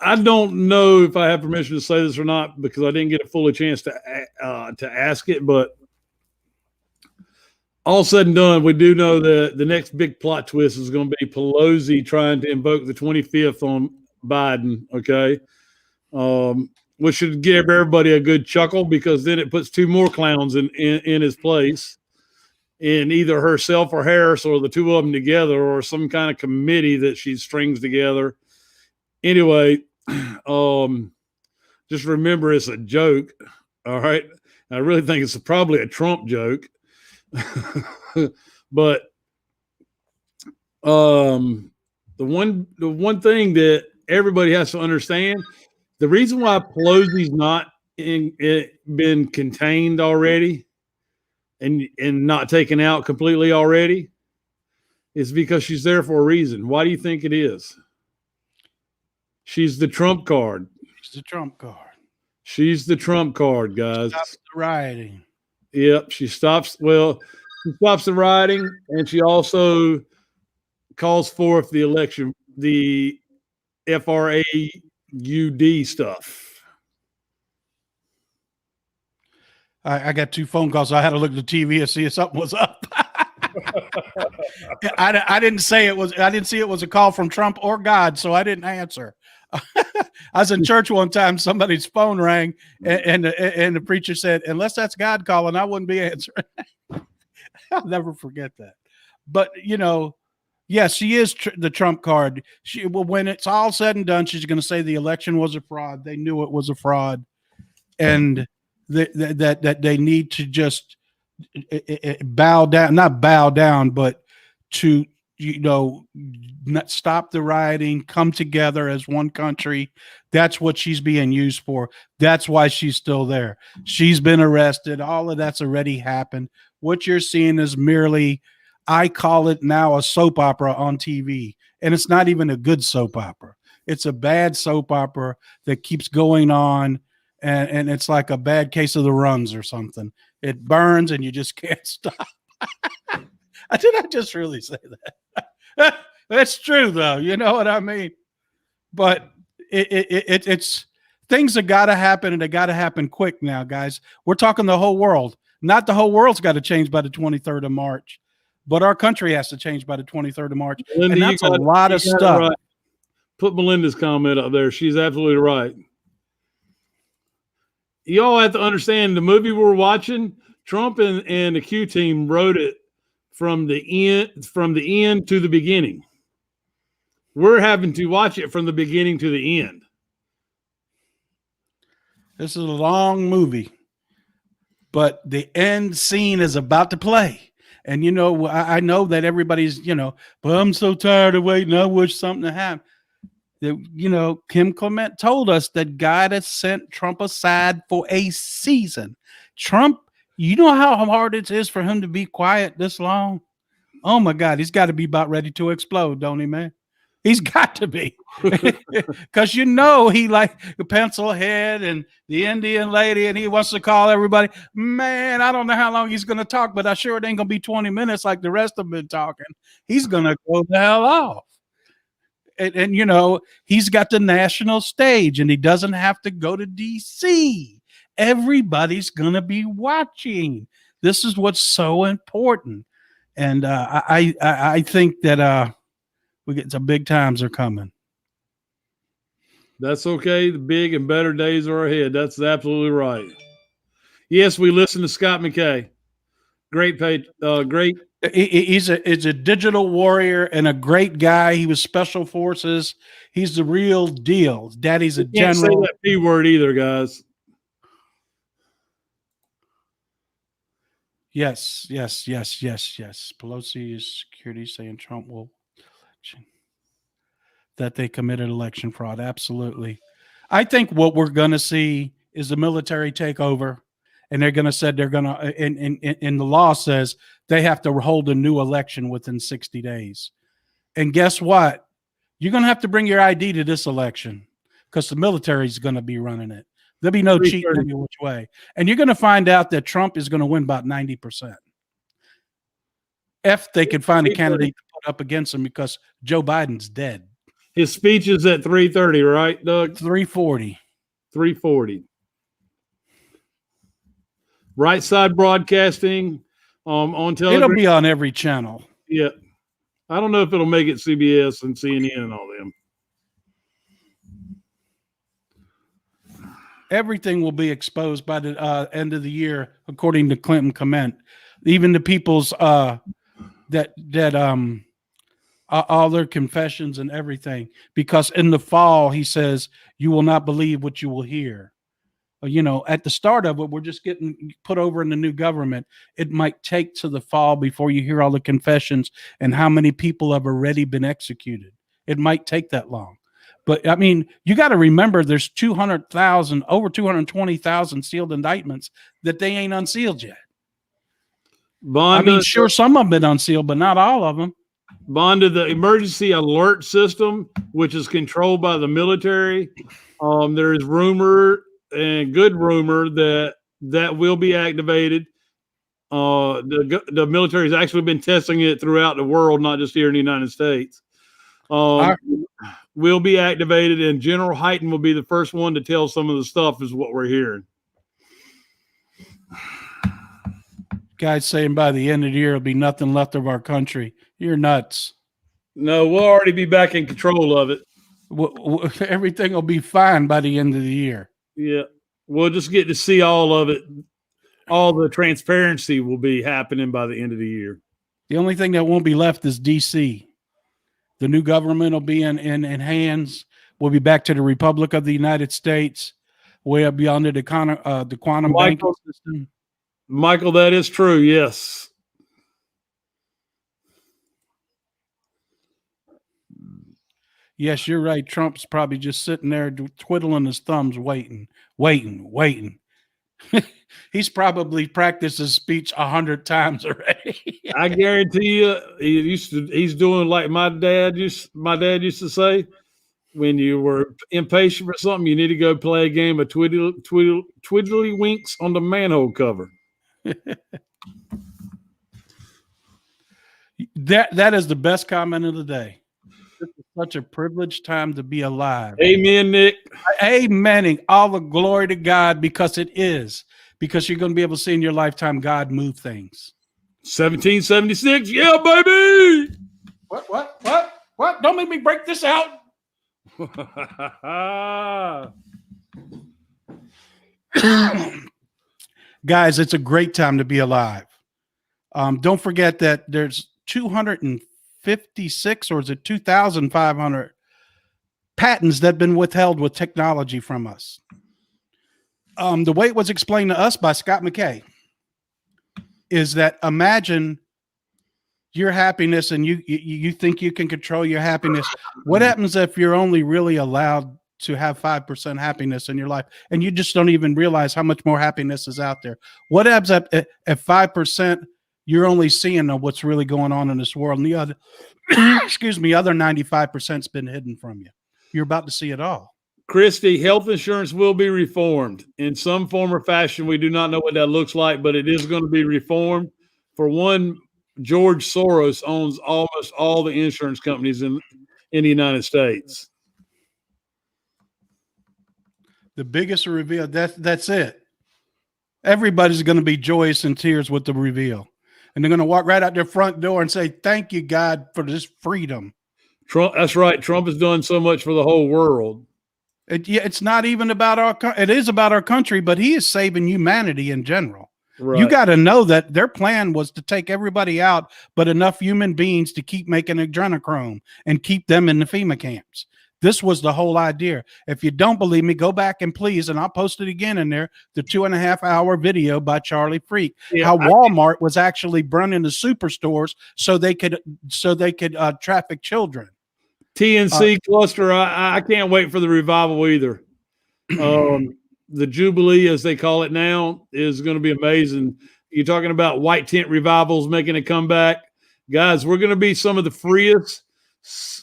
I don't know if I have permission to say this or not because I didn't get a full chance to ask it, but all said and done, we do know that the next big plot twist is going to be Pelosi trying to invoke the 25th on Biden, okay? Which should give everybody a good chuckle, because then it puts two more clowns in his place, in either herself or Harris, or the two of them together, or some kind of committee that she strings together. Anyway, just remember it's a joke, all right? I really think it's probably a Trump joke. But the one thing that everybody has to understand, the reason why Pelosi's not been contained already and not taken out completely already is because she's there for a reason. Why do you think it is? She's the trump card.
She's the trump card.
She's the trump card, guys.
Stops the rioting.
Yep, she stops the rioting, and she also calls forth the election, the FRAUD stuff.
I got two phone calls. So I had to look at the TV and see if something was up. I didn't say it was. I didn't see it was a call from Trump or God, so I didn't answer. I was in church one time. Somebody's phone rang, and the preacher said, "Unless that's God calling, I wouldn't be answering." I'll never forget that. But yes, she is the trump card. When it's all said and done, she's going to say the election was a fraud. They knew it was a fraud, and that they need to just bow down, not bow down, but to not stop the rioting, come together as one country. That's what she's being used for. That's why she's still there. She's been arrested. All of that's already happened. What you're seeing is merely, I call it now, a soap opera on TV. And it's not even a good soap opera. It's a bad soap opera that keeps going on. And it's like a bad case of the runs or something. It burns and you just can't stop. Did I just really say that? That's true, though. You know what I mean? But it's things that got to happen, and they got to happen quick now, guys. We're talking the whole world. Not the whole world's got to change by the 23rd of March, but our country has to change by the 23rd of March.
Linda,
and that's a lot of stuff.
Right. Put Melinda's comment up there. She's absolutely right. You all have to understand the movie we're watching. Trump and the Q team wrote it from the end to the beginning. We're having to watch it from the beginning to the end.
This is a long movie, but the end scene is about to play. And, you know, I know that everybody's, you know, but I'm so tired of waiting. I wish something to happen. You know, Kim Clement told us that God has sent Trump aside for a season. Trump, you know how hard it is for him to be quiet this long? Oh, my God. He's got to be about ready to explode, don't he, man? He's got to be. Because, you know, he like the pencil head and the Indian lady, and he wants to call everybody. Man, I don't know how long he's going to talk, but I sure it ain't going to be 20 minutes like the rest of them been talking. He's going to go the hell off. And, you know, he's got the national stage, and he doesn't have to go to D.C. Everybody's going to be watching. This is what's so important. And I think that we get some big times are coming.
That's okay. The big and better days are ahead. That's absolutely right. Yes, we listen to Scott McKay. Great.
He's a digital warrior and a great guy. He was special forces. He's the real deal. Daddy's a general.
Can't say that P word either, guys.
Yes. Pelosi is security saying Trump will election. That they committed election fraud. Absolutely. I think what we're going to see is the military take over, and they're going to say they're going to, in the law says they have to hold a new election within 60 days. And guess what? You're going to have to bring your ID to this election because the military is going to be running it. There'll be no cheating any which way. And you're going to find out that Trump is going to win about 90%. If they can find a candidate to put up against him because Joe Biden's dead.
His speech is at 3:30, right, Doug?
3:40.
3:40. Right Side Broadcasting on television.
It'll be on every channel.
Yeah. I don't know if it'll make it CBS and CNN and all them.
Everything will be exposed by the end of the year, according to Clinton comment. Even the people's all their confessions and everything. Because in the fall, he says, you will not believe what you will hear. You know, at the start of it, we're just getting put over in the new government. It might take to the fall before you hear all the confessions and how many people have already been executed. It might take that long. But I mean, you got to remember there's 200,000, over 220,000 sealed indictments that they ain't unsealed yet. Sure, some have been unsealed, but not all of them.
Bonda, the emergency alert system, which is controlled by the military, there is rumor and good rumor that will be activated. The military has actually been testing it throughout the world, not just here in the United States. Will be activated, and General Hyten will be the first one to tell some of the stuff, is what we're hearing.
Guys saying by the end of the year, there'll be nothing left of our country. You're nuts.
No, we'll already be back in control of it.
Everything will be fine by the end of the year.
Yeah. We'll just get to see all of it. All the transparency will be happening by the end of the year.
The only thing that won't be left is D.C. The new government will be in hands. We'll be back to the Republic of the United States. We'll be under the quantum banking system.
Michael, that is true. Yes.
Yes, you're right. Trump's probably just sitting there twiddling his thumbs, waiting. He's probably practiced his speech 100 times already.
I guarantee you, he's doing like my dad used to say, when you were impatient for something, you need to go play a game of twiddly winks on the manhole cover.
That is the best comment of the day. This is such a privileged time to be alive.
Amen, Nick.
Amening all the glory to God, because it is. Because you're going to be able to see in your lifetime God move things.
1776. Yeah, baby.
What? Don't make me break this out. Guys, it's a great time to be alive. Don't forget that there's 256, or is it 2,500 patents that have been withheld with technology from us. The way it was explained to us by Scott McKay is that imagine your happiness and you think you can control your happiness. What happens if you're only really allowed to have 5% happiness in your life and you just don't even realize how much more happiness is out there? What happens if 5% you're only seeing what's really going on in this world, and the other other 95%'s been hidden from you? You're about to see it all.
Christy, health insurance will be reformed in some form or fashion. We do not know what that looks like, but it is going to be reformed. For one, George Soros owns almost all the insurance companies in the United States.
The biggest reveal, that's it. Everybody's going to be joyous in tears with the reveal. And they're going to walk right out their front door and say, thank you, God, for this freedom.
Trump, that's right. Trump has done so much for the whole world.
It's not even about it is about our country, but he is saving humanity in general.
Right.
You got to know that their plan was to take everybody out, but enough human beings to keep making adrenochrome and keep them in the FEMA camps. This was the whole idea. If you don't believe me, go back and please, and I'll post it again in there, the 2.5-hour video by Charlie Freak, how Walmart was actually burning the superstores so they could traffic children.
TNC cluster, I can't wait for the revival either. The Jubilee, as they call it now, is going to be amazing. You're talking about white tent revivals making a comeback. Guys, we're going to be some of the freest,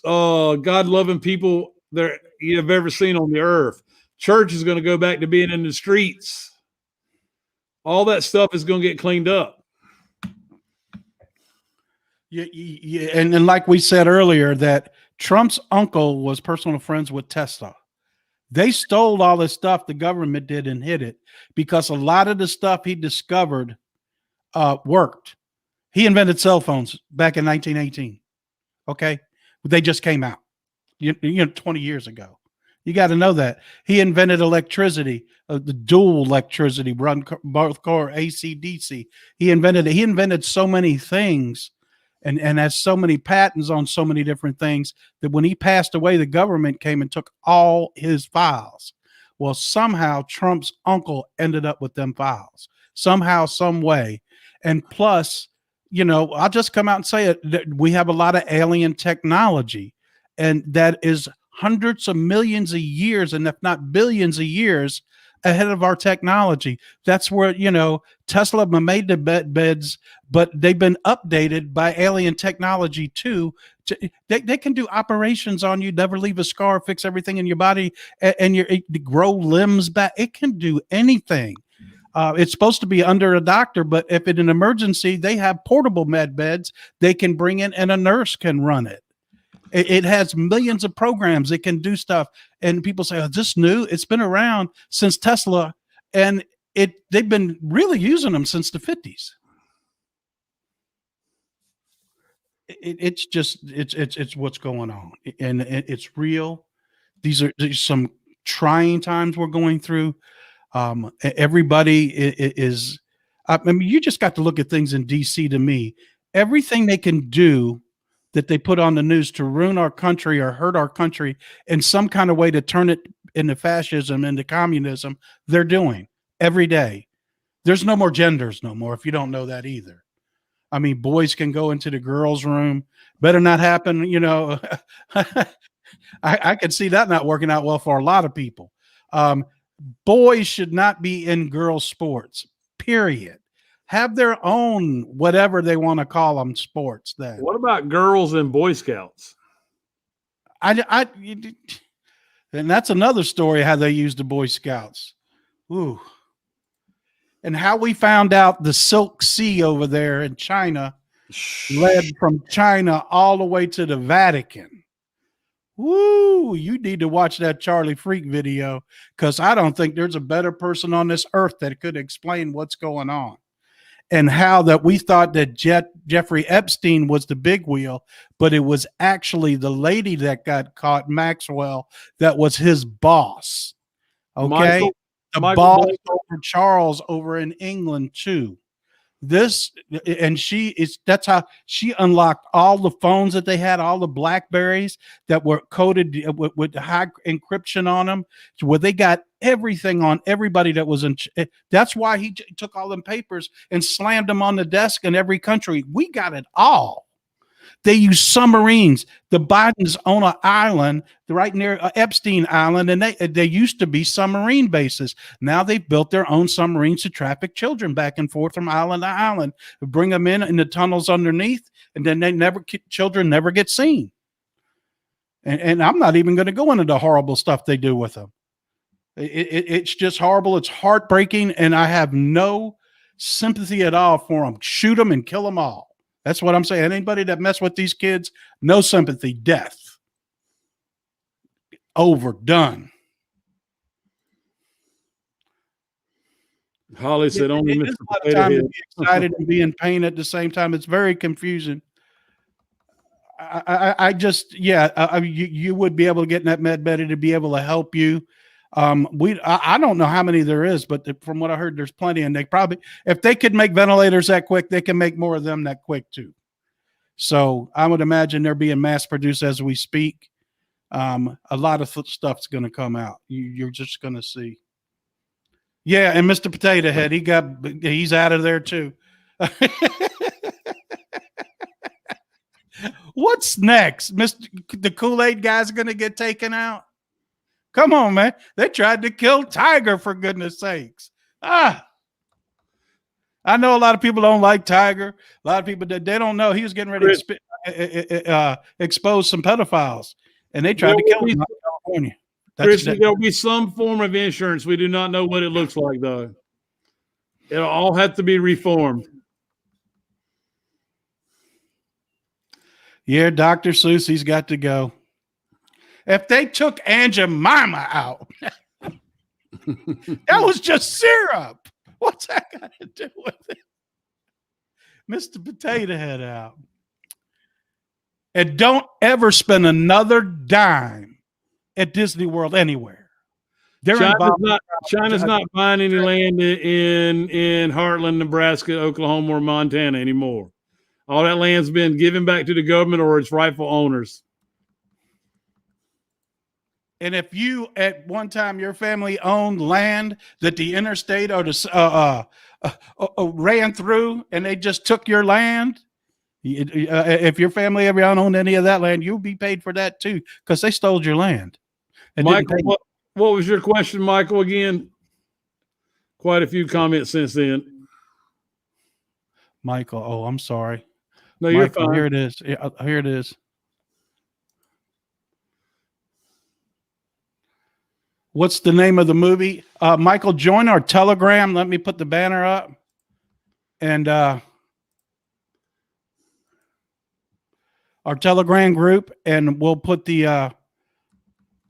God-loving people that you have ever seen on the earth. Church is going to go back to being in the streets. All that stuff is going to get cleaned up.
Yeah, and like we said earlier, that Trump's uncle was personal friends with Tesla. They stole all this stuff the government did and hid it because a lot of the stuff he discovered worked. He invented cell phones back in 1918. Okay. They just came out, 20 years ago. You got to know that. He invented electricity, the dual electricity, run both core AC, DC. He invented it. He invented so many things and has so many patents on so many different things that when he passed away, the government came and took all his files. Well, somehow Trump's uncle ended up with them files, somehow, some way. And plus, I'll just come out and say it, that we have a lot of alien technology, and that is hundreds of millions of years, and if not billions of years ahead of our technology. That's where, Tesla made the beds, but they've been updated by alien technology too. They can do operations on you, never leave a scar, fix everything in your body, and grow limbs back. It can do anything. It's supposed to be under a doctor, but if in an emergency, they have portable med beds they can bring in and a nurse can run it. It has millions of programs. It can do stuff. And people say, oh, is this new? It's been around since Tesla, and they've been really using them since the 50s. It's what's going on, and it's real. These are some trying times we're going through. Everybody is, you just got to look at things in DC. To me, everything they can do that they put on the news to ruin our country or hurt our country in some kind of way to turn it into fascism, into communism, they're doing every day. There's no more genders no more, if you don't know that either. I mean, boys can go into the girls' room. Better not happen, I could see that not working out well for a lot of people. Boys should not be in girls' sports, period. Have their own, whatever they want to call them, sports. Then
what about girls and Boy Scouts?
And that's another story, how they used the Boy Scouts. Ooh. And how we found out the Silk Sea over there in China led from China all the way to the Vatican. Woo, you need to watch that Charlie Freak video, because I don't think there's a better person on this earth that could explain what's going on. And how that we thought that Jeffrey Epstein was the big wheel, but it was actually the lady that got caught, Maxwell, that was his boss. Okay. The boss over Charles over in England too. That's how she unlocked all the phones that they had, all the Blackberries that were coded with high encryption on them, where they got everything on everybody that was in. That's why he took all them papers and slammed them on the desk in every country. We got it all. They use submarines. The Bidens own an island right near Epstein Island, and they used to be submarine bases. Now they've built their own submarines to traffic children back and forth from island to island, bring them in the tunnels underneath, and then children never get seen. And I'm not even going to go into the horrible stuff they do with them. It's just horrible. It's heartbreaking, and I have no sympathy at all for them. Shoot them and kill them all. That's what I'm saying. Anybody that mess with these kids, no sympathy, death. Overdone.
Holly said only
Mr. A lot of time to be excited and be in pain at the same time. It's very confusing. You would be able to get in that med bed to be able to help you. I don't know how many there is, but from what I heard, there's plenty, and they probably, if they could make ventilators that quick, they can make more of them that quick too. So I would imagine they're being mass produced as we speak. A lot of stuff's going to come out. You're just going to see. Yeah, and Mr. Potato Head, he's out of there too. What's next? The Kool-Aid guy's going to get taken out? Come on, man. They tried to kill Tiger, for goodness sakes. I know a lot of people don't like Tiger. A lot of people that they don't know he was getting ready to expose some pedophiles, and they tried to kill him in California.
There'll be some form of insurance. We do not know what it looks like, though. It'll all have to be reformed.
Yeah, Dr. Seuss, he's got to go. If they took Aunt Jemima out, that was just syrup. What's that got to do with it? Mr. Potato Head out. And don't ever spend another dime at Disney World anywhere.
China's not buying any land in Heartland, Nebraska, Oklahoma, or Montana anymore. All that land's been given back to the government or its rightful owners.
And if you, at one time, your family owned land that the interstate or the ran through, and they just took your land, if your family ever owned any of that land, you'll be paid for that too, because they stole your land.
Michael, what was your question, Michael? Again, quite a few comments since then.
Michael, oh, I'm sorry.
No, you're fine.
Here it is. Here it is. What's the name of the movie? Michael, join our Telegram. Let me put the banner up. And our Telegram group, and we'll put the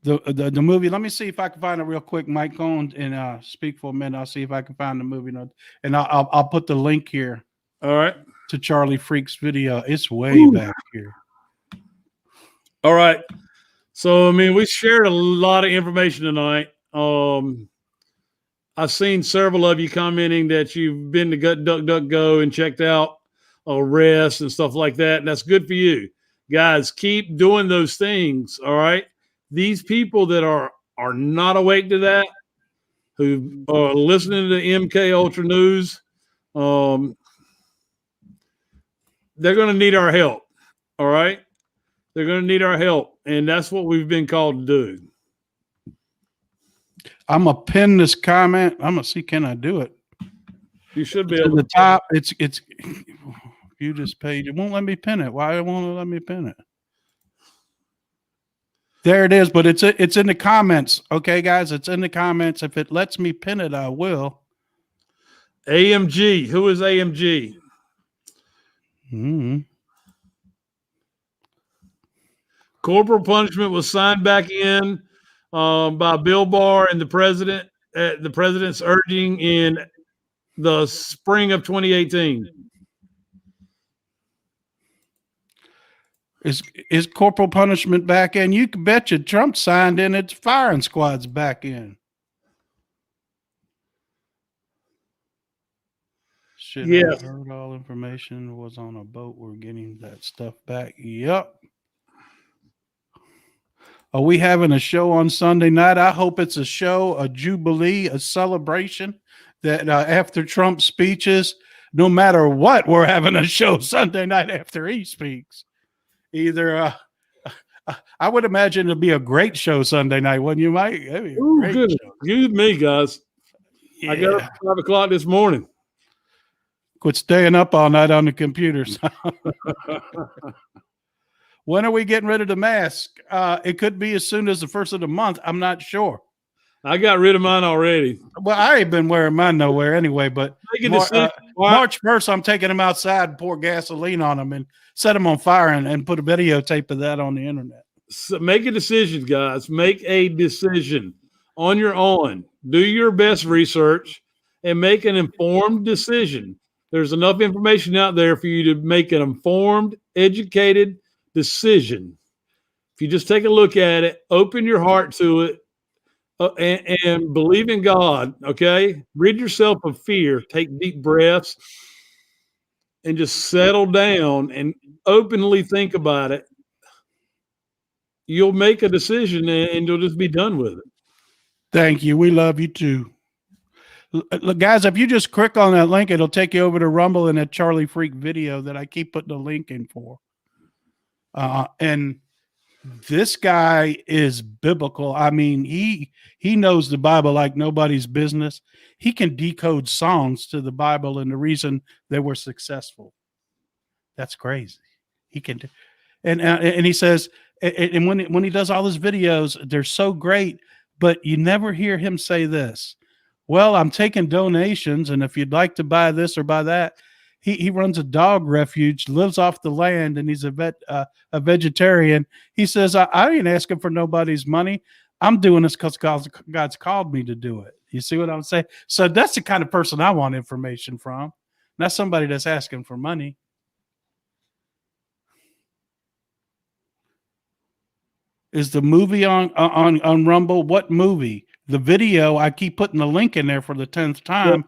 movie. Let me see if I can find it real quick. Mike, go on and speak for a minute. I'll see if I can find the movie. And I'll put the link here.
All right.
To Charlie Freak's video. It's way back here.
All right. So, I mean, we shared a lot of information tonight. I've seen several of you commenting that you've been to DuckDuckGo and checked out arrests and stuff like that. And that's good for you. Guys, keep doing those things, all right? These people that are not awake to that, who are listening to MK Ultra News, they're going to need our help, all right? They're going to need our help, and that's what we've been called to do. I'm going to pin this comment. I'm going to see, can I do it? You should be able to. The top, it's view this page. It won't let me pin it. Why won't it let me pin it? There it is, but it's in the comments. Okay, guys, it's in the comments. If it lets me pin it, I will. AMG. Who is AMG?
Mhm.
Corporal punishment was signed back in by Bill Barr and the president at the president's urging in the spring of 2018.
Is corporal punishment back in? You can bet you Trump signed in its firing squad's back in. Should
Yes.
I heard all information was on a boat. We're getting that stuff back. Yep. Are we having a show on Sunday night? I hope it's a show, a jubilee, a celebration that after Trump's speeches, no matter what, we're having a show Sunday night after he speaks. Either I would imagine it'll be a great show Sunday night, wouldn't you, Mike? That'd be a
Ooh,
great
good.
show.
Good me, guys. I got up
Yeah.
at 5 o'clock this morning.
Quit staying up all night on the computers. When are we getting rid of the mask? It could be as soon as the first of the month. I'm not sure.
I got rid of mine already.
Well, I ain't been wearing mine nowhere anyway, but
Make a decision.
March 1st, I'm taking them outside and pour gasoline on them and set them on fire and put a videotape of that on the internet.
So make a decision, guys. Make a decision on your own. Do your best research and make an informed decision. There's enough information out there for you to make an informed, educated decision. If you just take a look at it, open your heart to it, and believe in God, okay? Rid yourself of fear. Take deep breaths and just settle down and openly think about it. You'll make a decision and you'll just be done with it.
Thank you. We love you too. Look, guys, if you just click on that link, it'll take you over to Rumble and that Charlie Freak video that I keep putting the link in for. And this guy is biblical. I mean, he knows the Bible like nobody's business. He can decode songs to the Bible and the reason they were successful. That's crazy. He can, and he says, and when he does all his videos, they're so great, but you never hear him say this. Well, I'm taking donations, and if you'd like to buy this or buy that, he runs a dog refuge, lives off the land, and he's a vegetarian. He says, I ain't asking for nobody's money. I'm doing this because God's called me to do it. You see what I'm saying? So that's the kind of person I want information from, not somebody that's asking for money. Is the movie on Rumble? What movie? The video, I keep putting the link in there for the 10th time.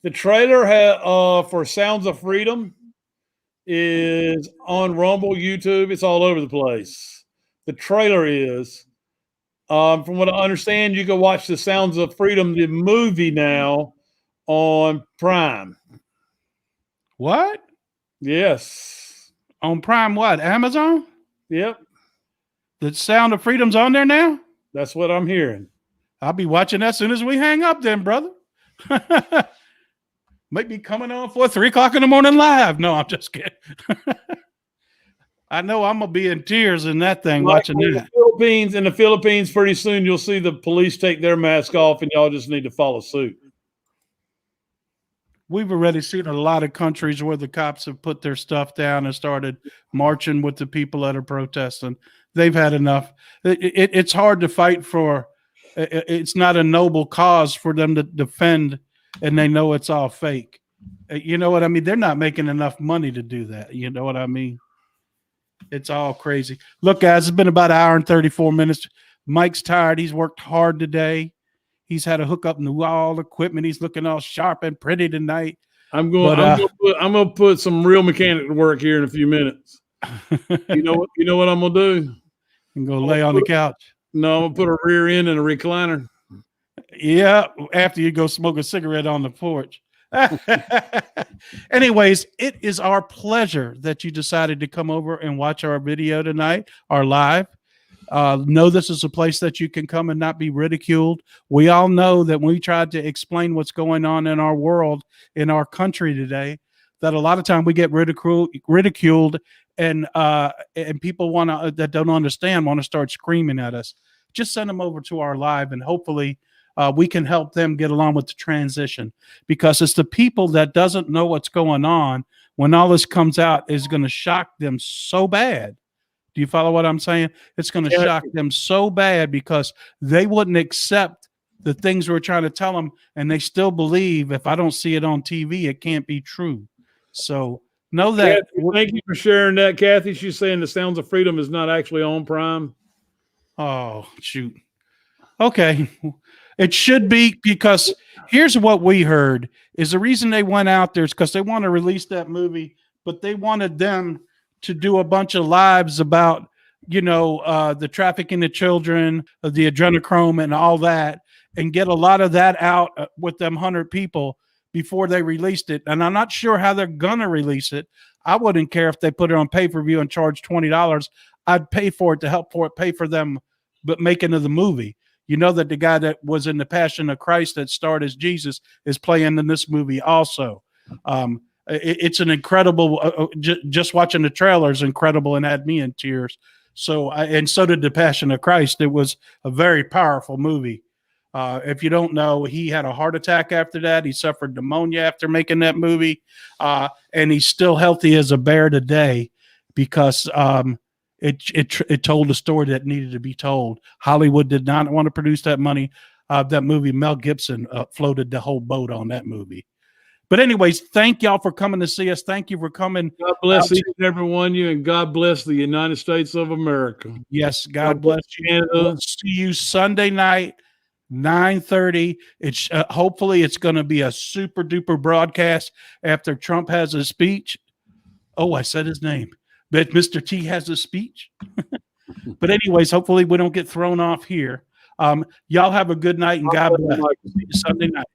The trailer for Sounds of Freedom is on Rumble, YouTube. It's all over the place. The trailer is. From what I understand, you can watch the Sounds of Freedom, the movie, now on Prime.
What?
Yes.
On Prime what? Amazon?
Yep.
The Sound of Freedom's on there now?
That's what I'm hearing.
I'll be watching that as soon as we hang up then, brother. Might be coming on for 3 o'clock in the morning live. No, I'm just kidding. I know I'm going to be in tears in that thing watching that.
In the Philippines, pretty soon you'll see the police take their mask off and y'all just need to follow suit.
We've already seen a lot of countries where the cops have put their stuff down and started marching with the people that are protesting. They've had enough. It's hard to fight for. It's not a noble cause for them to defend, and they know it's all fake. You know what I mean? They're not making enough money to do that. You know what I mean? It's all crazy. Look, guys, it's been about an hour and 34 minutes. Mike's tired. He's worked hard today. He's had to hook up new all equipment. He's looking all sharp and pretty tonight.
I'm gonna put some real mechanic to work here in a few minutes. You know what I'm gonna do?
And go lay on the couch.
No, I'm gonna put a rear end in a recliner.
Yeah, after you go smoke a cigarette on the porch. Anyways, it is our pleasure that you decided to come over and watch our video tonight, our live. Know this is a place that you can come and not be ridiculed. We all know that when we tried to explain what's going on in our world, in our country today, that a lot of time we get ridiculed, and people that don't understand want to start screaming at us. Just send them over to our live, and hopefully we can help them get along with the transition, because it's the people that doesn't know what's going on when all this comes out is going to shock them so bad. Do you follow what I'm saying? It's going to shock them so bad because they wouldn't accept the things we're trying to tell them, and they still believe if I don't see it on TV, it can't be true. So know that.
Kathy, thank you for sharing that, Kathy. She's saying the Sounds of Freedom is not actually on Prime.
Oh, shoot. Okay. It should be, because here's what we heard is the reason they went out there is because they want to release that movie, but they wanted them to do a bunch of lives about, the trafficking of children, the adrenochrome and all that, and get a lot of that out with them 100 people before they released it. And I'm not sure how they're going to release it. I wouldn't care if they put it on pay-per-view and charge $20. I'd pay for it to help for it, pay for them, but making of the movie. You know that the guy that was in the Passion of Christ that starred as Jesus is playing in this movie also. It's an incredible, just watching the trailer is incredible and had me in tears. So, and so did the Passion of Christ. It was a very powerful movie. If you don't know, he had a heart attack after that. He suffered pneumonia after making that movie. And he's still healthy as a bear today because it told a story that needed to be told. Hollywood did not want to produce that movie. Mel Gibson floated the whole boat on that movie. But anyways, thank y'all for coming to see us. Thank you for coming.
God bless each and every one of you, and God bless the United States of America.
Yes, God bless you. Canada. We'll see you Sunday night, 9:30. It's hopefully it's going to be a super duper broadcast after Trump has his speech. Oh, I said his name. But Mr. T has a speech. But anyways, hopefully we don't get thrown off here. Y'all have a good night, and God bless. See you Sunday night.